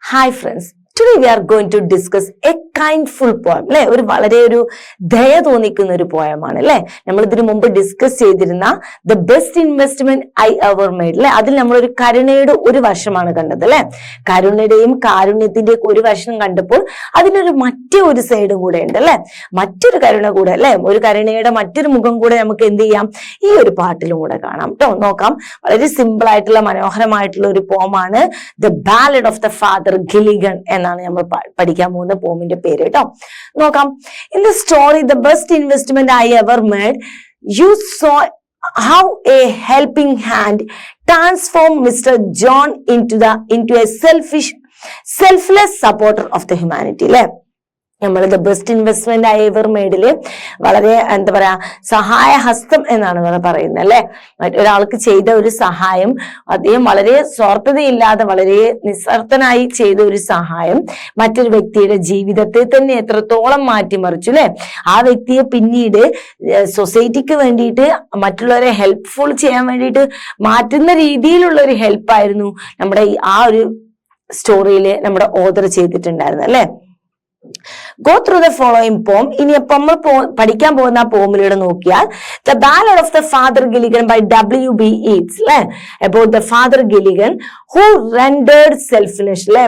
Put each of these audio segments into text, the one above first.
Hi friends, today we are going to discuss a kindful poem. അല്ലെ വളരെ ദയ തോന്നിക്കുന്ന ഒരു പോയമാണ് അല്ലെ. നമ്മൾ ഇതിനു മുമ്പ് ഡിസ്കസ് ചെയ്തിരുന്ന the best investment I ever made അല്ലെ. അതിൽ നമ്മൾ ഒരു കരുണയുടെ ഒരു വശമാണ് കണ്ടത് അല്ലെ. കരുണയുടെയും കാരുണ്യത്തിന്റെയും ഒരു വശം കണ്ടപ്പോൾ അതിനൊരു മറ്റേ ഒരു സൈഡും കൂടെ ഉണ്ട് അല്ലെ. മറ്റൊരു കരുണ കൂടെ അല്ലെ, ഒരു കരുണയുടെ മറ്റൊരു മുഖം കൂടെ നമുക്ക് എന്ത് ചെയ്യാം, ഈ ഒരു പാട്ടിലും കൂടെ കാണാം കേട്ടോ. നോക്കാം, വളരെ സിമ്പിൾ ആയിട്ടുള്ള മനോഹരമായിട്ടുള്ള ഒരു പോമാണ് the ballad of the father Gilligan എന്നാണ് നമ്മൾ പഠിക്കാൻ പോകുന്ന പോമിന്റെ പേര് കേട്ടോ. നോക്കാം, in the story the best investment I ever made you so how a helping hand transformed Mr. John into a selfless supporter of the humanity. അല്ലെ, നമ്മൾ the best investment I ever മെയ്ഡില് വളരെ എന്താ പറയാ സഹായഹസ്തം എന്നാണ് ഇവിടെ പറയുന്നത് അല്ലെ. ഒരാൾക്ക് ചെയ്ത ഒരു സഹായം, അദ്ദേഹം വളരെ സ്വാർത്ഥതയില്ലാതെ വളരെ നിസ്വാർത്ഥനായി ചെയ്ത ഒരു സഹായം മറ്റൊരു വ്യക്തിയുടെ ജീവിതത്തെ തന്നെ എത്രത്തോളം മാറ്റിമറിച്ചു അല്ലെ. ആ വ്യക്തിയെ പിന്നീട് സൊസൈറ്റിക്ക് വേണ്ടിയിട്ട് മറ്റുള്ളവരെ ഹെൽപ്ഫുൾ ചെയ്യാൻ വേണ്ടിയിട്ട് മാറ്റുന്ന രീതിയിലുള്ള ഒരു ഹെൽപ്പായിരുന്നു നമ്മുടെ ആ ഒരു സ്റ്റോറിയില് നമ്മുടെ ഓതർ ചെയ്തിട്ടുണ്ടായിരുന്നു അല്ലെ. Go through the following poem. ഇനി അപ്പം നമ്മൾ പഠിക്കാൻ പോകുന്ന ആ പോമിലൂടെ നോക്കിയാൽ the ballad of the Father Gilligan by W.B. Yeats അല്ലെ, about the Father Gilligan who rendered selfless അല്ലെ,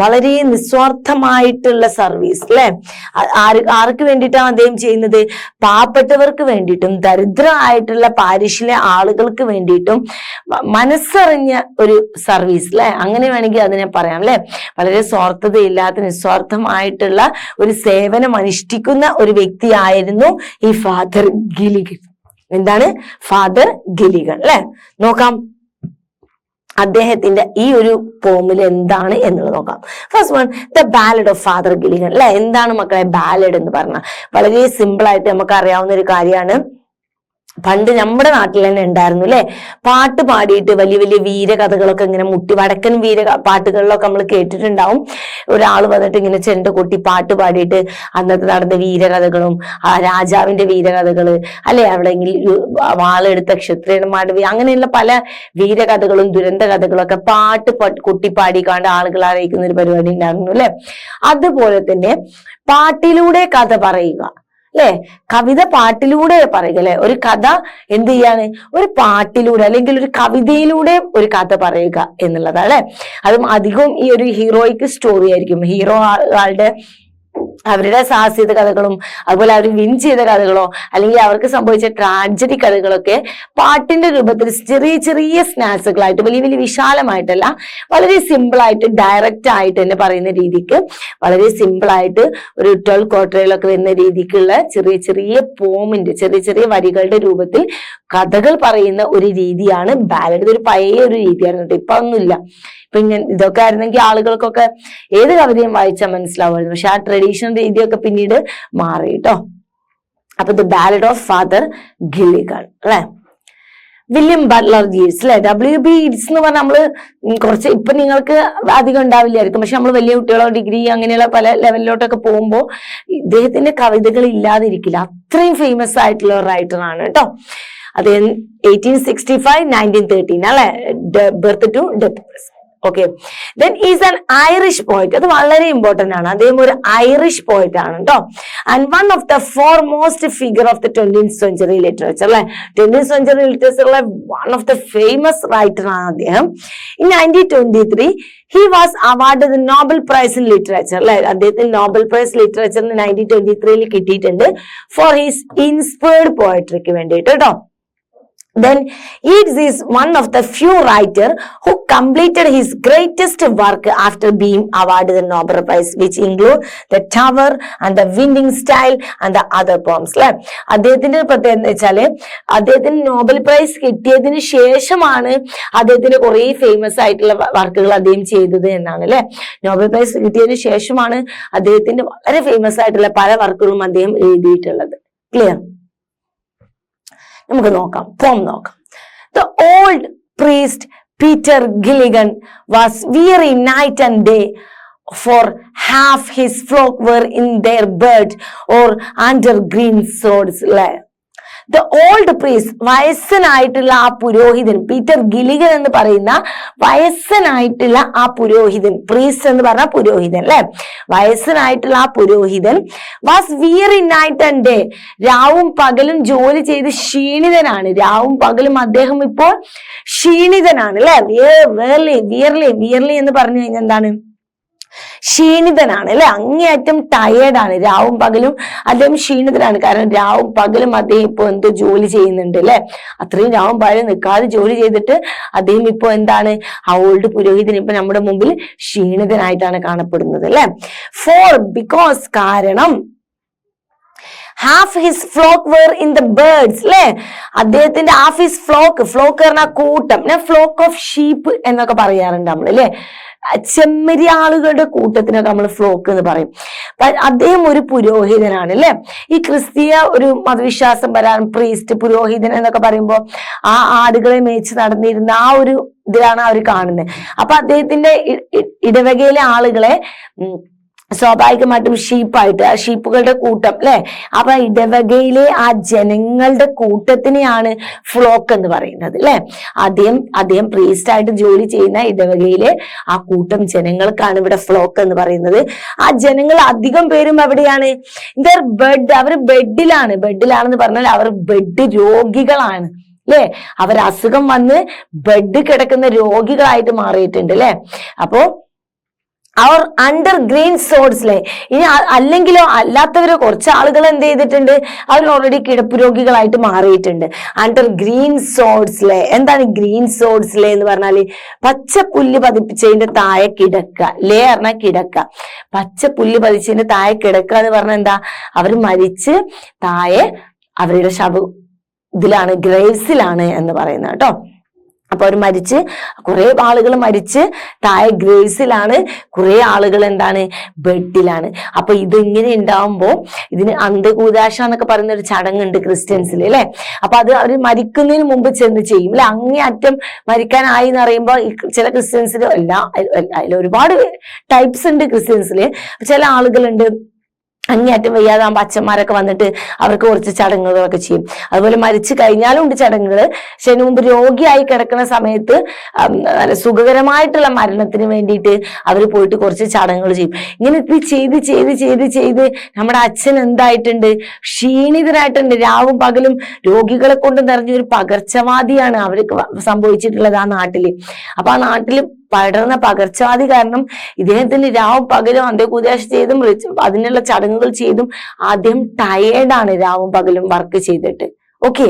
വളരെ നിസ്വാർത്ഥമായിട്ടുള്ള സർവീസ് അല്ലെ. ആർക്ക് വേണ്ടിയിട്ടാണ് അദ്ദേഹം ചെയ്യുന്നത്? പാവപ്പെട്ടവർക്ക് വേണ്ടിയിട്ടും ദരിദ്രമായിട്ടുള്ള പാരിഷിലെ ആളുകൾക്ക് വേണ്ടിയിട്ടും മനസ്സറിഞ്ഞ ഒരു സർവീസ് അല്ലെ, അങ്ങനെ വേണമെങ്കിൽ അതിനെ പറയാം അല്ലെ. വളരെ സ്വാർത്ഥതയില്ലാത്ത നിസ്വാർത്ഥമായിട്ടുള്ള ഒരു സേവനം അനുഷ്ഠിക്കുന്ന ഒരു വ്യക്തിയായിരുന്നു ഈ ഫാദർ ഗിലിഗൻ. എന്താണ് ഫാദർ ഗിലിഗൻ അല്ലെ. നോക്കാം അദ്ദേഹത്തിന്റെ ഈ ഒരു പോമിൽ എന്താണ് എന്നുള്ളത് നോക്കാം. First one, the ballad of father Gilligan അല്ലെ. എന്താണ് മക്കളെ ബാലഡ് എന്ന് പറഞ്ഞാൽ? വളരെ സിമ്പിൾ ആയിട്ട് നമുക്ക് അറിയാവുന്ന ഒരു കാര്യമാണ്. പണ്ട് നമ്മുടെ നാട്ടിൽ തന്നെ ഉണ്ടായിരുന്നു അല്ലെ, പാട്ട് പാടിയിട്ട് വലിയ വലിയ വീരകഥകളൊക്കെ ഇങ്ങനെ വടക്കൻ പാട്ടുകളിലൊക്കെ നമ്മൾ കേട്ടിട്ടുണ്ടാവും. ഒരാൾ വന്നിട്ട് ഇങ്ങനെ ചെണ്ട കൊട്ടി പാട്ട് പാടിയിട്ട് അന്നത്തെ നടന്ന വീരകഥകളും ആ രാജാവിന്റെ വീരകഥകള് അല്ലെ, അവിടെയെങ്കിൽ വാളെടുത്ത ക്ഷത്രിയന്മാരുടെ അങ്ങനെയുള്ള പല വീരകഥകളും ദുരന്ത കഥകളും ഒക്കെ കൊട്ടിപ്പാടിക്കാണ്ട് ആളുകൾ അറിയിക്കുന്ന ഒരു പരിപാടി ഉണ്ടായിരുന്നു അല്ലെ. അതുപോലെ തന്നെ പാട്ടിലൂടെ കഥ പറയുക അല്ലെ, കവിത പാട്ടിലൂടെ പറയുക അല്ലെ. ഒരു കഥ എന്ത് ചെയ്യാണ്? ഒരു പാട്ടിലൂടെ അല്ലെങ്കിൽ ഒരു കവിതയിലൂടെ ഒരു കഥ പറയുക എന്നുള്ളതാണ് അല്ലെ. അതും അധികവും ഈ ഒരു ഹീറോയിക്ക് സ്റ്റോറി ആയിരിക്കും. ഹീറോ ആളുടെ അവരുടെ സാഹസിക കഥകളും അതുപോലെ അവർ വിൻ ചെയ്ത കഥകളോ അല്ലെങ്കിൽ അവർക്ക് സംഭവിച്ച ട്രാജഡി കഥകളൊക്കെ പാട്ടിന്റെ രൂപത്തിൽ ചെറിയ ചെറിയ സ്നാക്സുകളായിട്ട് വലിയ വലിയ വിശാലമായിട്ടല്ല, വളരെ സിമ്പിൾ ആയിട്ട് ഡയറക്റ്റ് ആയിട്ട് തന്നെ പറയുന്ന രീതിക്ക് വളരെ സിമ്പിൾ ആയിട്ട് ഒരു 12 ക്വാർട്ടറിലൊക്കെ വരുന്ന രീതിക്കുള്ള ചെറിയ ചെറിയ പോമിന്റെ ചെറിയ ചെറിയ വരികളുടെ രൂപത്തിൽ കഥകൾ പറയുന്ന ഒരു രീതിയാണ് ബാലഡ്. ഇതൊരു പഴയ ഒരു രീതിയായിരുന്നു, ഇപ്പൊ ഒന്നുമില്ല. പിന്നെ ഇതൊക്കെ ആയിരുന്നെങ്കിൽ ആളുകൾക്കൊക്കെ ഏത് കവിതയും വായിച്ചാൽ മനസ്സിലാവുമായിരുന്നു. പക്ഷെ ആ ട്രഡീഷണൽ രീതിയൊക്കെ പിന്നീട് മാറി കേട്ടോ. അപ്പൊ the ballad of Father Gilligan അല്ലെ. വില്യം ബട്ട്ലർ യീറ്റ്സ് അല്ലെ. W.B. Yeats എന്ന് പറഞ്ഞാൽ നമ്മള് കുറച്ച് ഇപ്പൊ നിങ്ങൾക്ക് അധികം ഉണ്ടാവില്ലായിരിക്കും, പക്ഷെ നമ്മൾ വലിയ കുട്ടികളോ ഡിഗ്രി അങ്ങനെയുള്ള പല ലെവലിലോട്ടൊക്കെ പോകുമ്പോൾ ഇദ്ദേഹത്തിന്റെ കവിതകൾ ഇല്ലാതിരിക്കില്ല. അത്രയും ഫേമസ് ആയിട്ടുള്ള ഒരു റൈറ്റർ ആണ് കേട്ടോ. അത് 1865-1913 അല്ലെ, birth to death. Okay, then is an Irish poet. അത് വളരെ ഇമ്പോർട്ടന്റ് ആണ്. അദ്ദേഹം ഒരു ഐറിഷ് പോയിറ്റ് ആണ് കേട്ടോ. And one of the foremost figure of the 20th century literature അല്ലെ. 20th century ലിറ്ററേച്ചറിലെ one of the famous writer ആണ് അദ്ദേഹം. In 1923 he was awarded the Nobel Prize in Literature അല്ലെ. അദ്ദേഹത്തിന് നോബൽ പ്രൈസ് ലിറ്ററേച്ചറിന് 1923 കിട്ടിയിട്ടുണ്ട് for his inspired പോയട്രിക്ക് വേണ്ടിയിട്ട് കേട്ടോ. Then Yeats is one of the few writers who completed his greatest work after being awarded the Nobel Prize, which include The Tower and The Winding Style and the other poems. അദ്ദേഹത്തിന്റെ പ്രത്യേകത എന്ന് വെച്ചാല് അദ്ദേഹത്തിന് Nobel prize കിട്ടിയതിന് ശേഷമാണ് അദ്ദേഹത്തിന്റെ കുറെ famous ആയിട്ടുള്ള വർക്കുകൾ അദ്ദേഹം ചെയ്തത് എന്നാണ് അല്ലെ. നോബൽ പ്രൈസ് കിട്ടിയതിന് ശേഷമാണ് അദ്ദേഹത്തിന്റെ വളരെ ഫേമസ് ആയിട്ടുള്ള പല വർക്കുകളും അദ്ദേഹം എഴുതിയിട്ടുള്ളത്. ക്ലിയർ? നമുക്ക് നോക്കാം, പോം നോക്കാം. The old priest Peter Gilligan was weary night and day, for half his flock were in their bed or under green swords. The old priest, വയസ്സനായിട്ടുള്ള ആ പുരോഹിതൻ, പീറ്റർ ഗിലിഗൻ എന്ന് പറയുന്ന വയസ്സനായിട്ടുള്ള ആ പുരോഹിതൻ, പ്രീസ്റ്റ് എന്ന് പറഞ്ഞ പുരോഹിതൻ അല്ലെ, വയസ്സനായിട്ടുള്ള ആ പുരോഹിതൻ was weary night and day, രാവും പകലും ജോലി ചെയ്ത് ക്ഷീണിതനാണ്. രാവും പകലും അദ്ദേഹം ഇപ്പോൾ ക്ഷീണിതനാണ് അല്ലെ. വിയർലി എന്ന് പറഞ്ഞു കഴിഞ്ഞാൽ എന്താണ്? ക്ഷീണിതനാണ് അല്ലെ, അങ്ങേയറ്റം ടയേർഡാണ്. രാവും പകലും അദ്ദേഹം ക്ഷീണിതനാണ്. കാരണം രാവും പകലും അദ്ദേഹം ഇപ്പൊ എന്തോ ജോലി ചെയ്യുന്നുണ്ട് അല്ലെ. അത്രയും രാവും പകലും നിൽക്കാതെ ജോലി ചെയ്തിട്ട് അദ്ദേഹം ഇപ്പൊ എന്താണ്? ആ ഓൾഡ് പുരോഹിതൻ ഇപ്പൊ നമ്മുടെ മുമ്പിൽ ക്ഷീണിതനായിട്ടാണ് കാണപ്പെടുന്നത് അല്ലെ. ബിക്കോസ് കാരണം half his flock were in the birds അല്ലെ. അദ്ദേഹത്തിന്റെ ഹാഫ് ഹിസ് ഫ്ലോക്ക് പറഞ്ഞ കൂട്ടം, ഫ്ലോക്ക് ഓഫ് ഷീപ്പ് എന്നൊക്കെ പറയാറുണ്ട് നമ്മൾ അല്ലെ. ചെമ്മരിയാളുകളുടെ കൂട്ടത്തിനൊക്കെ നമ്മൾ ഫ്ലോക്ക് എന്ന് പറയും. അദ്ദേഹം ഒരു പുരോഹിതനാണ് അല്ലെ. ഈ ക്രിസ്തീയ ഒരു മതവിശ്വാസം വരാൻ പ്രീസ്റ്റ്, പുരോഹിതൻ എന്നൊക്കെ പറയുമ്പോൾ ആ ആടുകളെ മേച്ച് നടന്നിരുന്ന ആ ഒരു ഇതിലാണ് അവർ കാണുന്നത്. അപ്പൊ അദ്ദേഹത്തിന്റെ ഇടവകയിലെ ആളുകളെ സ്വാഭാവികമായിട്ടും ഷീപ്പായിട്ട്, ആ ഷീപ്പുകളുടെ കൂട്ടം അല്ലെ. അപ്പൊ ഇടവകയിലെ ആ ജനങ്ങളുടെ കൂട്ടത്തിനെയാണ് ഫ്ലോക്ക് എന്ന് പറയുന്നത് അല്ലെ. അദ്ദേഹം പ്രീസ്റ്റ് ആയിട്ട് ജോലി ചെയ്യുന്ന ഇടവകയിലെ ആ കൂട്ടം ജനങ്ങൾക്കാണ് ഇവിടെ ഫ്ലോക്ക് എന്ന് പറയുന്നത്. ആ ജനങ്ങൾ അധികം പേരും എവിടെയാണ്? അവർ ബെഡിലാണെന്ന് പറഞ്ഞാൽ അവർ ബെഡ് രോഗികളാണ് അല്ലെ. അവർ അസുഖം വന്ന് ബെഡ് കിടക്കുന്ന രോഗികളായിട്ട് മാറിയിട്ടുണ്ട് അല്ലെ. അപ്പോ അവർ അണ്ടർ ഗ്രീൻ സോഡ്സ് അല്ലെ. ഇനി അല്ലെങ്കിലോ അല്ലാത്തവരോ കുറച്ച് ആളുകൾ എന്ത് ചെയ്തിട്ടുണ്ട്? അവർ ഓൾറെഡി കിടപ്പ് രോഗികളായിട്ട് മാറിയിട്ടുണ്ട്. അണ്ടർ ഗ്രീൻ സോഡ്സ് അല്ലെ. എന്താണ് ഗ്രീൻ സോഡ്സ് അല്ലെ എന്ന് പറഞ്ഞാല്? പച്ച പുല്ല് പതിപ്പിച്ചതിന്റെ താഴെ കിടക്ക. ലേ പറഞ്ഞാൽ കിടക്ക. പച്ച പുല്ല് പതിച്ചതിന്റെ താഴെ കിടക്ക എന്ന് പറഞ്ഞാൽ എന്താ? അവർ മരിച്ച് താഴെ അവരുടെ ഇതിലാണ്, ഗ്രേവ്സിലാണ് എന്ന് പറയുന്നത് കേട്ടോ. അപ്പൊ അവർ മരിച്ച്, കുറെ ആളുകൾ മരിച്ച് താഴെ ഗ്രേവ്സിലാണ്, കുറെ ആളുകൾ എന്താണ്? ബെഡിലാണ്. അപ്പൊ ഇതിങ്ങനെ ഉണ്ടാവുമ്പോ ഇതിന് അന്ധകൂദാശ എന്നൊക്കെ പറയുന്ന ഒരു ചടങ്ങുണ്ട് ക്രിസ്ത്യൻസിൽ അല്ലെ. അപ്പൊ അത് അവർ മരിക്കുന്നതിന് മുമ്പ് ചെന്ന് ചെയ്യും അല്ലെ. അങ്ങേയറ്റം മരിക്കാനായി എന്ന് പറയുമ്പോ ചില ക്രിസ്ത്യൻസിൽ അതിൽ ഒരുപാട് ടൈപ്സ് ഉണ്ട് ക്രിസ്ത്യൻസിൽ. ചില ആളുകളുണ്ട് അങ്ങേയറ്റം വയ്യാതാകുമ്പോ അച്ഛന്മാരൊക്കെ വന്നിട്ട് അവർക്ക് കുറച്ച് ചടങ്ങുകളൊക്കെ ചെയ്യും. അതുപോലെ മരിച്ചു കഴിഞ്ഞാലും ഉണ്ട് ചടങ്ങുകൾ. പക്ഷെ അതിന് മുമ്പ് രോഗിയായി കിടക്കുന്ന സമയത്ത് സുഖകരമായിട്ടുള്ള മരണത്തിന് വേണ്ടിയിട്ട് അവർ പോയിട്ട് കുറച്ച് ചടങ്ങുകൾ ചെയ്യും. ഇങ്ങനെ ചെയ്ത് നമ്മുടെ അച്ഛൻ എന്തായിട്ടുണ്ട്? ക്ഷീണിതരായിട്ടുണ്ട്. രാവും പകലും രോഗികളെ കൊണ്ട് നിറഞ്ഞൊരു പകർച്ചവാദിയാണ് അവർക്ക് സംഭവിച്ചിട്ടുള്ളത് ആ നാട്ടില്. അപ്പൊ ആ നാട്ടില് പടർന്ന പകർച്ചവാദി കാരണം ഇദ്ദേഹത്തിന് രാവും പകലും അന്ത്യകൂദാശ ചെയ്തും അതിനുള്ള ചടങ്ങുകൾ ചെയ്തും ആദ്യം ടയേർഡാണ് രാവും പകലും വർക്ക് ചെയ്തിട്ട്. Okay.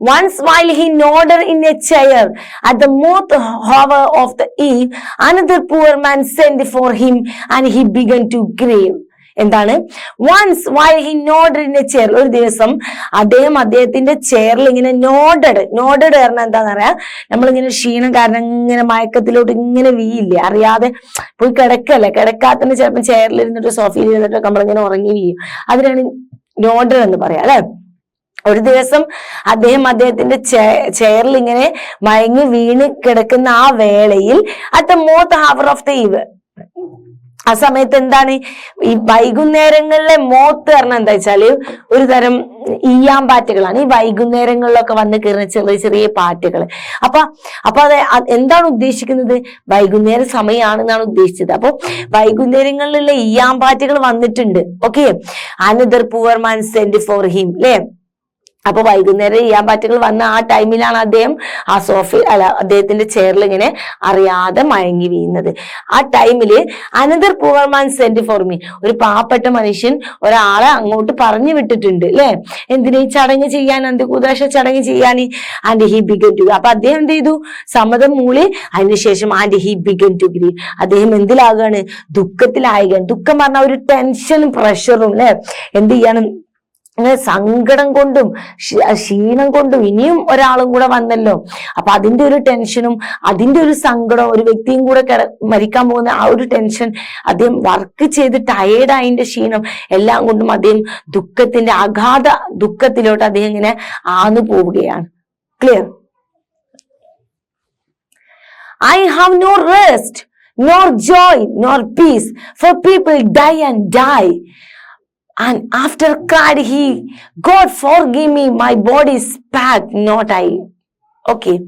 Once while he nodded in a chair at the moth hour of the eve, another poor man sent for him and he began to grieve. എന്താണ്? once while he nodded in a chair, ഒരു ദിവസം അദ്ദേഹത്തിന്റെ ചെയറിൽ ഇങ്ങനെ nodded പറഞ്ഞാൽ എന്താന്ന് പറയാ? നമ്മളിങ്ങനെ ക്ഷീണം കാരണം ഇങ്ങനെ മയക്കത്തിലോട്ട് ഇങ്ങനെ വീയില്ലേ, അറിയാതെ പോയി കിടക്കല്ലേ, കിടക്കാത്തന്നെ ചിലപ്പോൾ ചെയറിൽ ഇരുന്നിട്ട് സോഫയിൽ ഇരുന്നിട്ടൊക്കെ നമ്മളിങ്ങനെ ഉറങ്ങി വീയും. അതിനാണ് നോഡഡ് എന്ന് പറയാം അല്ലെ. ഒരു ദിവസം അദ്ദേഹത്തിന്റെ ചെയറിൽ ഇങ്ങനെ മയങ്ങി വീണ് കിടക്കുന്ന ആ വേളയിൽ at the moth hour of the eve, ആ സമയത്ത് എന്താണ്? ഈ വൈകുന്നേരങ്ങളിലെ മോത്ത് പറഞ്ഞാൽ എന്താ വെച്ചാല് ഒരു തരം ഈയാമ്പാറ്റകളാണ്. ഈ വൈകുന്നേരങ്ങളിലൊക്കെ വന്ന് കയറുന്ന ചെറിയ ചെറിയ പാറ്റകൾ. അപ്പൊ അത് എന്താണ് ഉദ്ദേശിക്കുന്നത്? വൈകുന്നേര സമയമാണെന്നാണ് ഉദ്ദേശിച്ചത്. അപ്പൊ വൈകുന്നേരങ്ങളിലുള്ള ഈയാമ്പാറ്റകൾ വന്നിട്ടുണ്ട്. Okay. Another poor man saint for him അല്ലെ. അപ്പൊ വൈകുന്നേരം ഈയാമ്പാറ്റകൾ വന്ന ആ ടൈമിലാണ് അദ്ദേഹം ആ അദ്ദേഹത്തിന്റെ ചെയറിൽ ഇങ്ങനെ അറിയാതെ മയങ്ങി വീഴുന്നത്. ആ ടൈമില് another poor man saint for me, ഒരു പാവപ്പെട്ട മനുഷ്യൻ ഒരാളെ അങ്ങോട്ട് പറഞ്ഞു വിട്ടിട്ടുണ്ട് അല്ലെ. എന്തിനാ? ഈ ചടങ്ങ് ചെയ്യാൻ, അന്ത്യകൂദാശ ചടങ്ങ് ചെയ്യാൻ. ആൻഡ് ഹി ബിഗൻ ടു, അപ്പൊ അദ്ദേഹം എന്ത് ചെയ്തു? സമ്മതം മൂളി. അതിനുശേഷം and he began to grieve, അദ്ദേഹം എന്തിലാകാണ്? ദുഃഖത്തിലാകുകയാണ്. ദുഃഖം പറഞ്ഞ ഒരു ടെൻഷനും പ്രഷറും അല്ലെ. എന്ത് ചെയ്യണം? അങ്ങനെ സങ്കടം കൊണ്ടും ക്ഷീണം കൊണ്ടും ഇനിയും ഒരാളും കൂടെ വന്നല്ലോ. അപ്പൊ അതിന്റെ ഒരു ടെൻഷനും അതിന്റെ ഒരു സങ്കടം, ഒരു വ്യക്തിയും കൂടെ മരിക്കാൻ പോകുന്ന ആ ഒരു ടെൻഷൻ, അദ്ദേഹം വർക്ക് ചെയ്ത് ടയേർഡായതിന്റെ ക്ഷീണം എല്ലാം കൊണ്ടും അദ്ദേഹം ദുഃഖത്തിന്റെ അഗാധ ദുഃഖത്തിലോട്ട് അദ്ദേഹം ഇങ്ങനെ ആന്നു പോവുകയാണ്. Clear? I have no rest, nor joy, nor peace, for people die and die. And after cried he, God forgive me, my body is bad, not I. Okay.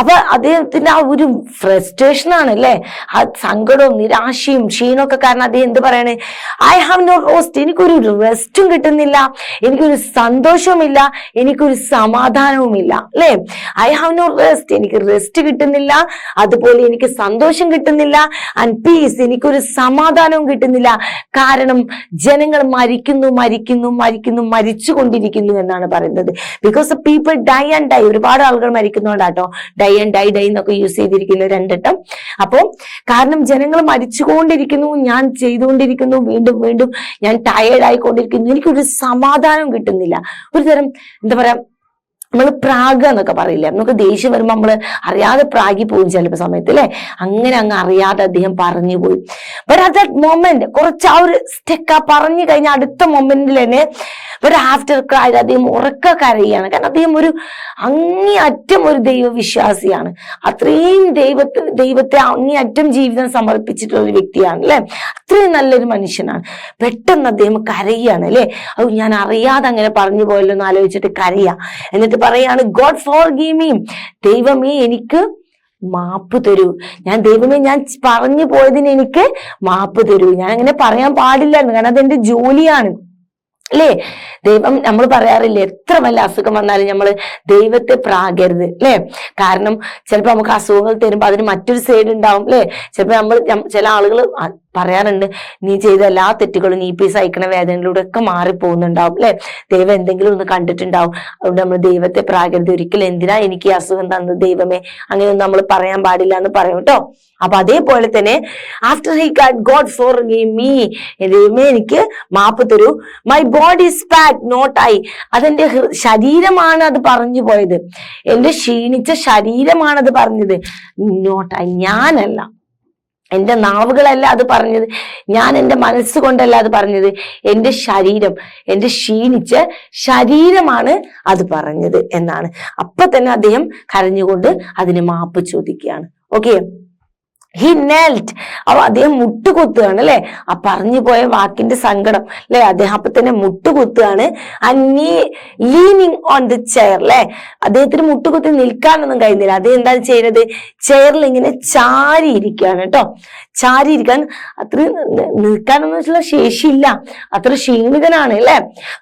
അപ്പൊ അദ്ദേഹത്തിന്റെ ആ ഒരു ഫ്രസ്ട്രേഷൻ ആണ് അല്ലെ, ആ സങ്കടവും നിരാശയും ക്ഷീണമൊക്കെ കാരണം അദ്ദേഹം എന്ത് പറയണേ, ഐ ഹാവ് നോ റെസ്റ്റ്, എനിക്കൊരു റെസ്റ്റും കിട്ടുന്നില്ല, എനിക്കൊരു സന്തോഷവുമില്ല, എനിക്കൊരു സമാധാനവുമില്ല അല്ലെ. ഐ ഹാവ് നോ റെസ്റ്റ്, എനിക്ക് റെസ്റ്റ് കിട്ടുന്നില്ല, അതുപോലെ എനിക്ക് സന്തോഷം കിട്ടുന്നില്ല, ആൻഡ് പീസ്, എനിക്കൊരു സമാധാനവും കിട്ടുന്നില്ല. കാരണം ജനങ്ങൾ മരിക്കുന്നു മരിക്കുന്നു മരിക്കുന്നു മരിച്ചുകൊണ്ടിരിക്കുന്നു എന്നാണ് പറയുന്നത്. Because people die and die, ഒരുപാട് ആളുകൾ മരിക്കുന്നുണ്ടാട്ടോ, ഡൈ ആൻഡ് ഡൈ ഡൈ എന്നൊക്കെ യൂസ് ചെയ്തിരിക്കുന്നു രണ്ടിട്ടം. അപ്പോ കാരണം ജനങ്ങൾ മരിച്ചുകൊണ്ടിരിക്കുന്നു, ഞാൻ ചെയ്തുകൊണ്ടിരിക്കുന്നു, വീണ്ടും വീണ്ടും ഞാൻ ടയേർഡ് ആയിക്കൊണ്ടിരിക്കുന്നു, എനിക്കൊരു സമാധാനം കിട്ടുന്നില്ല. ഒരു തരം എന്താ പറയാ, നമ്മൾ പ്രാഗ എന്നൊക്കെ പറയില്ലേ, നമുക്ക് ദേഷ്യം വരുമ്പോൾ നമ്മള് അറിയാതെ പ്രാഗി പോകും ചിലപ്പോ സമയത്ത് അല്ലെ. അങ്ങനെ അങ്ങ് അറിയാതെ അദ്ദേഹം പറഞ്ഞു പോയി. ബട്ട് അറ്റ് ദാറ്റ് മൊമെന്റ് കുറച്ച് ആ ഒരു സ്റ്റെക്ക് പറഞ്ഞു കഴിഞ്ഞ അടുത്ത മൊമെന്റിൽ തന്നെ ഒരു ആഫ്റ്റർ ക്രൈ അദ്ദേഹം ഉറക്ക കരയാണ്. കാരണം അദ്ദേഹം ഒരു അങ്ങേയറ്റം ഒരു ദൈവവിശ്വാസിയാണ്, അത്രയും ദൈവത്തെ അങ്ങേയറ്റം ജീവിതം സമർപ്പിച്ചിട്ടുള്ള ഒരു വ്യക്തിയാണ് അല്ലെ, അത്രയും നല്ലൊരു മനുഷ്യനാണ്. പെട്ടെന്ന് അദ്ദേഹം കരയാണ് അല്ലെ, അത് ഞാൻ അറിയാതെ അങ്ങനെ പറഞ്ഞു പോയല്ലോ എന്ന് ആലോചിച്ചിട്ട് കരയാ. എന്നിട്ട് പറയാണ്, ഗോഡ് ഫോർഗീവ് മീ, ദൈവമേ എനിക്ക് മാപ്പ് തരൂ, ദൈവമേ ഞാൻ പറഞ്ഞു പോയതിന് എനിക്ക് മാപ്പ് തരൂ. ഞാൻ അങ്ങനെ പറയാൻ പാടില്ലായിരുന്നു, കാരണം അതെന്റെ ജോലിയാണ് അല്ലേ. ദൈവം, നമ്മൾ പറയാറില്ലേ, എത്ര വല്ല അസുഖം വന്നാലും നമ്മൾ ദൈവത്തെ പ്രാകരുത് അല്ലെ. കാരണം ചിലപ്പോ നമുക്ക് അസുഖങ്ങൾ തരുമ്പോ അതിന് മറ്റൊരു സൈഡ് ഉണ്ടാവും അല്ലെ. ചിലപ്പോ ചില ആളുകൾ പറയാറുണ്ട്, നീ ചെയ്ത എല്ലാ തെറ്റുകളും നീ ഇപ്പൊ സഹിക്കണ വേദനയിലൂടെ ഒക്കെ മാറിപ്പോകുന്നുണ്ടാവും അല്ലെ, ദൈവം എന്തെങ്കിലും ഒന്ന് കണ്ടിട്ടുണ്ടാവും. അതുകൊണ്ട് നമ്മൾ ദൈവത്തെ പ്രാകരുത്, ഒരിക്കലും എന്തിനാ എനിക്ക് ഈ അസുഖം തന്നത് ദൈവമേ, അങ്ങനെയൊന്നും നമ്മൾ പറയാൻ പാടില്ല എന്ന് പറയും കേട്ടോ. അപ്പൊ അതേപോലെ തന്നെ after he God forgive me, ദൈവമേ എനിക്ക് മാപ്പ് തരൂ, my body is fat not I, അതെന്റെ ശരീരമാണ് അത് പറഞ്ഞു പോയത്, എന്റെ ക്ഷീണിച്ച ശരീരമാണ് അത് പറഞ്ഞത്, നോട്ട് ഐ, ഞാനല്ല, എന്റെ നാവുകളല്ല അത് പറഞ്ഞത്, ഞാൻ എന്റെ മനസ്സുകൊണ്ടല്ല അത് പറഞ്ഞത്, എന്റെ ശരീരം, എന്റെ ക്ഷീണിച്ച ശരീരമാണ് അത് പറഞ്ഞത് എന്നാണ്. അപ്പൊ തന്നെ അദ്ദേഹം കരഞ്ഞുകൊണ്ട് അതിന് മാപ്പ് ചോദിക്കുകയാണ്. ഓക്കെ, ഹി നെൽറ്റ്, അപ്പൊ അദ്ദേഹം മുട്ടുകുത്തുകയാണ് അല്ലെ, ആ പറഞ്ഞു പോയ വാക്കിന്റെ സങ്കടം അല്ലെ, അദ്ദേഹം അപ്പൊ തന്നെ മുട്ടുകുത്തുകയാണ്. ലീനിങ് ഓൺ ദി ചെയർ അല്ലെ, അദ്ദേഹത്തിന് മുട്ടുകുത്തി നിൽക്കാനൊന്നും കഴിയുന്നില്ല, അദ്ദേഹം എന്താണ് ചെയ്യുന്നത്, ചെയറിൽ ഇങ്ങനെ ചാരിയിരിക്കുകയാണ് കേട്ടോ. ചാരിയിരിക്കാൻ അത്ര നിൽക്കാനൊന്നും വെച്ചുള്ള ശേഷിയില്ല, അത്ര ക്ഷീണിതനാണ് അല്ലെ.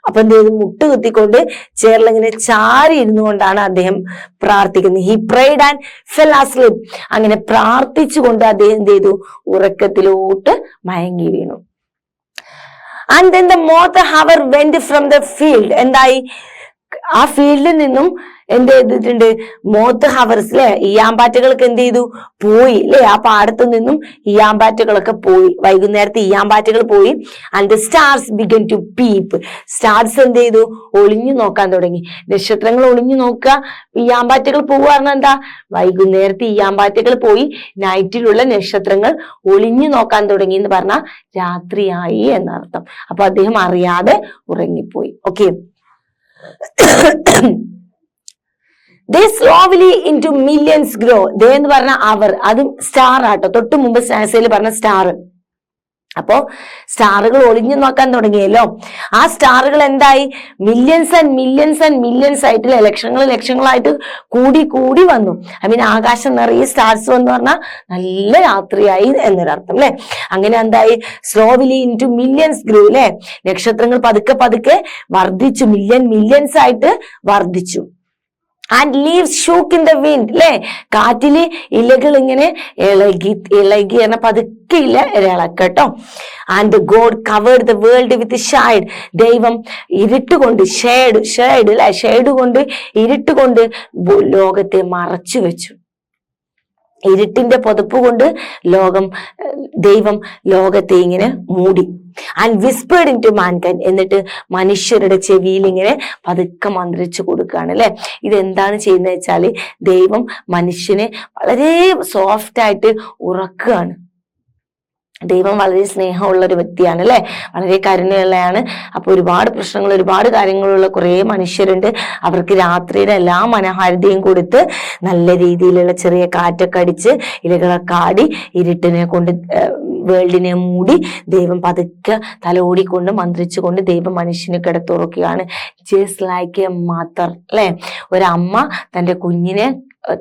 അപ്പൊ എന്ത് ചെയ്തു, മുട്ടുകുത്തിക്കൊണ്ട് ചെയറിൽ ഇങ്ങനെ ചാരി ഇരുന്നു കൊണ്ടാണ് അദ്ദേഹം പ്രാർത്ഥിക്കുന്നത്. He prayed and fell asleep, അങ്ങനെ പ്രാർത്ഥിച്ചുകൊണ്ട് അദ്ദേഹം എന്ത് ചെയ്തു, ഉറക്കത്തിലോട്ട് മയങ്ങി വീണു. And then the moth hour went from the field, എന്തായി, ആ ഫീൽഡിൽ നിന്നും എന്ത് ചെയ്തിട്ടുണ്ട്, മോത്ത് ഹവർസ് അല്ലെ, ഈയാമ്പാറ്റകൾക്ക് എന്ത് ചെയ്തു, പോയി അല്ലെ, ആ പാടത്തു നിന്നും ഈയാമ്പാറ്റകളൊക്കെ പോയി, വൈകുന്നേരത്തെ ഈയാമ്പാറ്റകൾ പോയി. And the stars began to peep, stars എന്ത് ചെയ്തു, ഒളിഞ്ഞു നോക്കാൻ തുടങ്ങി. നക്ഷത്രങ്ങൾ ഒളിഞ്ഞു നോക്കുക, ഈയാമ്പാറ്റകൾ പോവുക പറഞ്ഞാൽ എന്താ, വൈകുന്നേരത്തെ ഈയാമ്പാറ്റകൾ പോയി, നൈറ്റിലുള്ള നക്ഷത്രങ്ങൾ ഒളിഞ്ഞു നോക്കാൻ തുടങ്ങി എന്ന് പറഞ്ഞാൽ രാത്രിയായി എന്നർത്ഥം. അപ്പൊ അദ്ദേഹം അറിയാതെ ഉറങ്ങിപ്പോയി. Okay, they slowly into millions grow, they എന്ന് പറഞ്ഞ അവർ, അതും സ്റ്റാർ ആട്ടോ, തൊട്ട് മുമ്പ് സ്റ്റാൻസയിൽ പറഞ്ഞ സ്റ്റാർ. അപ്പോ സ്റ്റാറുകൾ ഒളിഞ്ഞു നോക്കാൻ തുടങ്ങിയല്ലോ, ആ സ്റ്റാറുകൾ എന്തായി, millions and millions and millions ആയിട്ട് ലക്ഷങ്ങളായിട്ട് കൂടി കൂടി വന്നു. ആകാശം നിറയെ സ്റ്റാർസ് വന്നു പറഞ്ഞാൽ നല്ല രാത്രിയായി എന്നൊരർത്ഥം അല്ലെ. അങ്ങനെ എന്തായി, സ്ലോവിലി ഇൻറ്റു മില്യൺസ് ഗ്രൂ അല്ലെ, നക്ഷത്രങ്ങൾ പതുക്കെ പതുക്കെ വർദ്ധിച്ചു, മില്യൺസ് ആയിട്ട് വർദ്ധിച്ചു. And leaves shook in the wind അല്ലെ, കാറ്റില് ഇലകൾ ഇങ്ങനെ ഇളകി എന്ന പതുക്കെ ഇല ഇളക്കട്ടോ. And God covered the world with shade, ദൈവം ഇരുട്ടുകൊണ്ട് ഷെയ്ഡ് കൊണ്ട് ഇരുട്ടുകൊണ്ട് ലോകത്തെ മറച്ചു വെച്ചു. ഇരുട്ടിന്റെ പുതപ്പ് കൊണ്ട് ദൈവം ലോകത്തെ ഇങ്ങനെ മൂടി. And whispered in to mankind, എന്നിട്ട് മനുഷ്യരുടെ ചെവിയിൽ ഇങ്ങനെ പതുക്കെ മന്ത്രിച്ചു കൊടുക്കുകയാണ് അല്ലെ. ഇതെന്താണ് ചെയ്യുന്നത് വെച്ചാല്, ദൈവം മനുഷ്യനെ വളരെ സോഫ്റ്റ് ആയിട്ട് ഉറക്കുകയാണ്. ദൈവം വളരെ സ്നേഹമുള്ള ഒരു വ്യക്തിയാണ് അല്ലെ, വളരെ കരുണയുള്ളയാണ്. അപ്പൊ ഒരുപാട് പ്രശ്നങ്ങൾ, ഒരുപാട് കാര്യങ്ങളുള്ള കുറെ മനുഷ്യരുണ്ട്. അവർക്ക് രാത്രിയുടെ എല്ലാ മനോഹാരിതയും കൊടുത്ത് നല്ല രീതിയിലുള്ള ചെറിയ കാറ്റൊക്കെ അടിച്ച് ഇലകളൊക്കെ ആടി ഇരുട്ടിനെ കൊണ്ട് വേൾഡിനെ മൂടി ദൈവം പതുക്കെ തലോടിക്കൊണ്ട് മന്ത്രിച്ചുകൊണ്ട് ദൈവം മനുഷ്യനെ കിടത്തുറക്കുകയാണ്. ജസ്റ്റ് ലൈക്ക് എ മദർ അല്ലെ, ഒരമ്മ തന്റെ കുഞ്ഞിനെ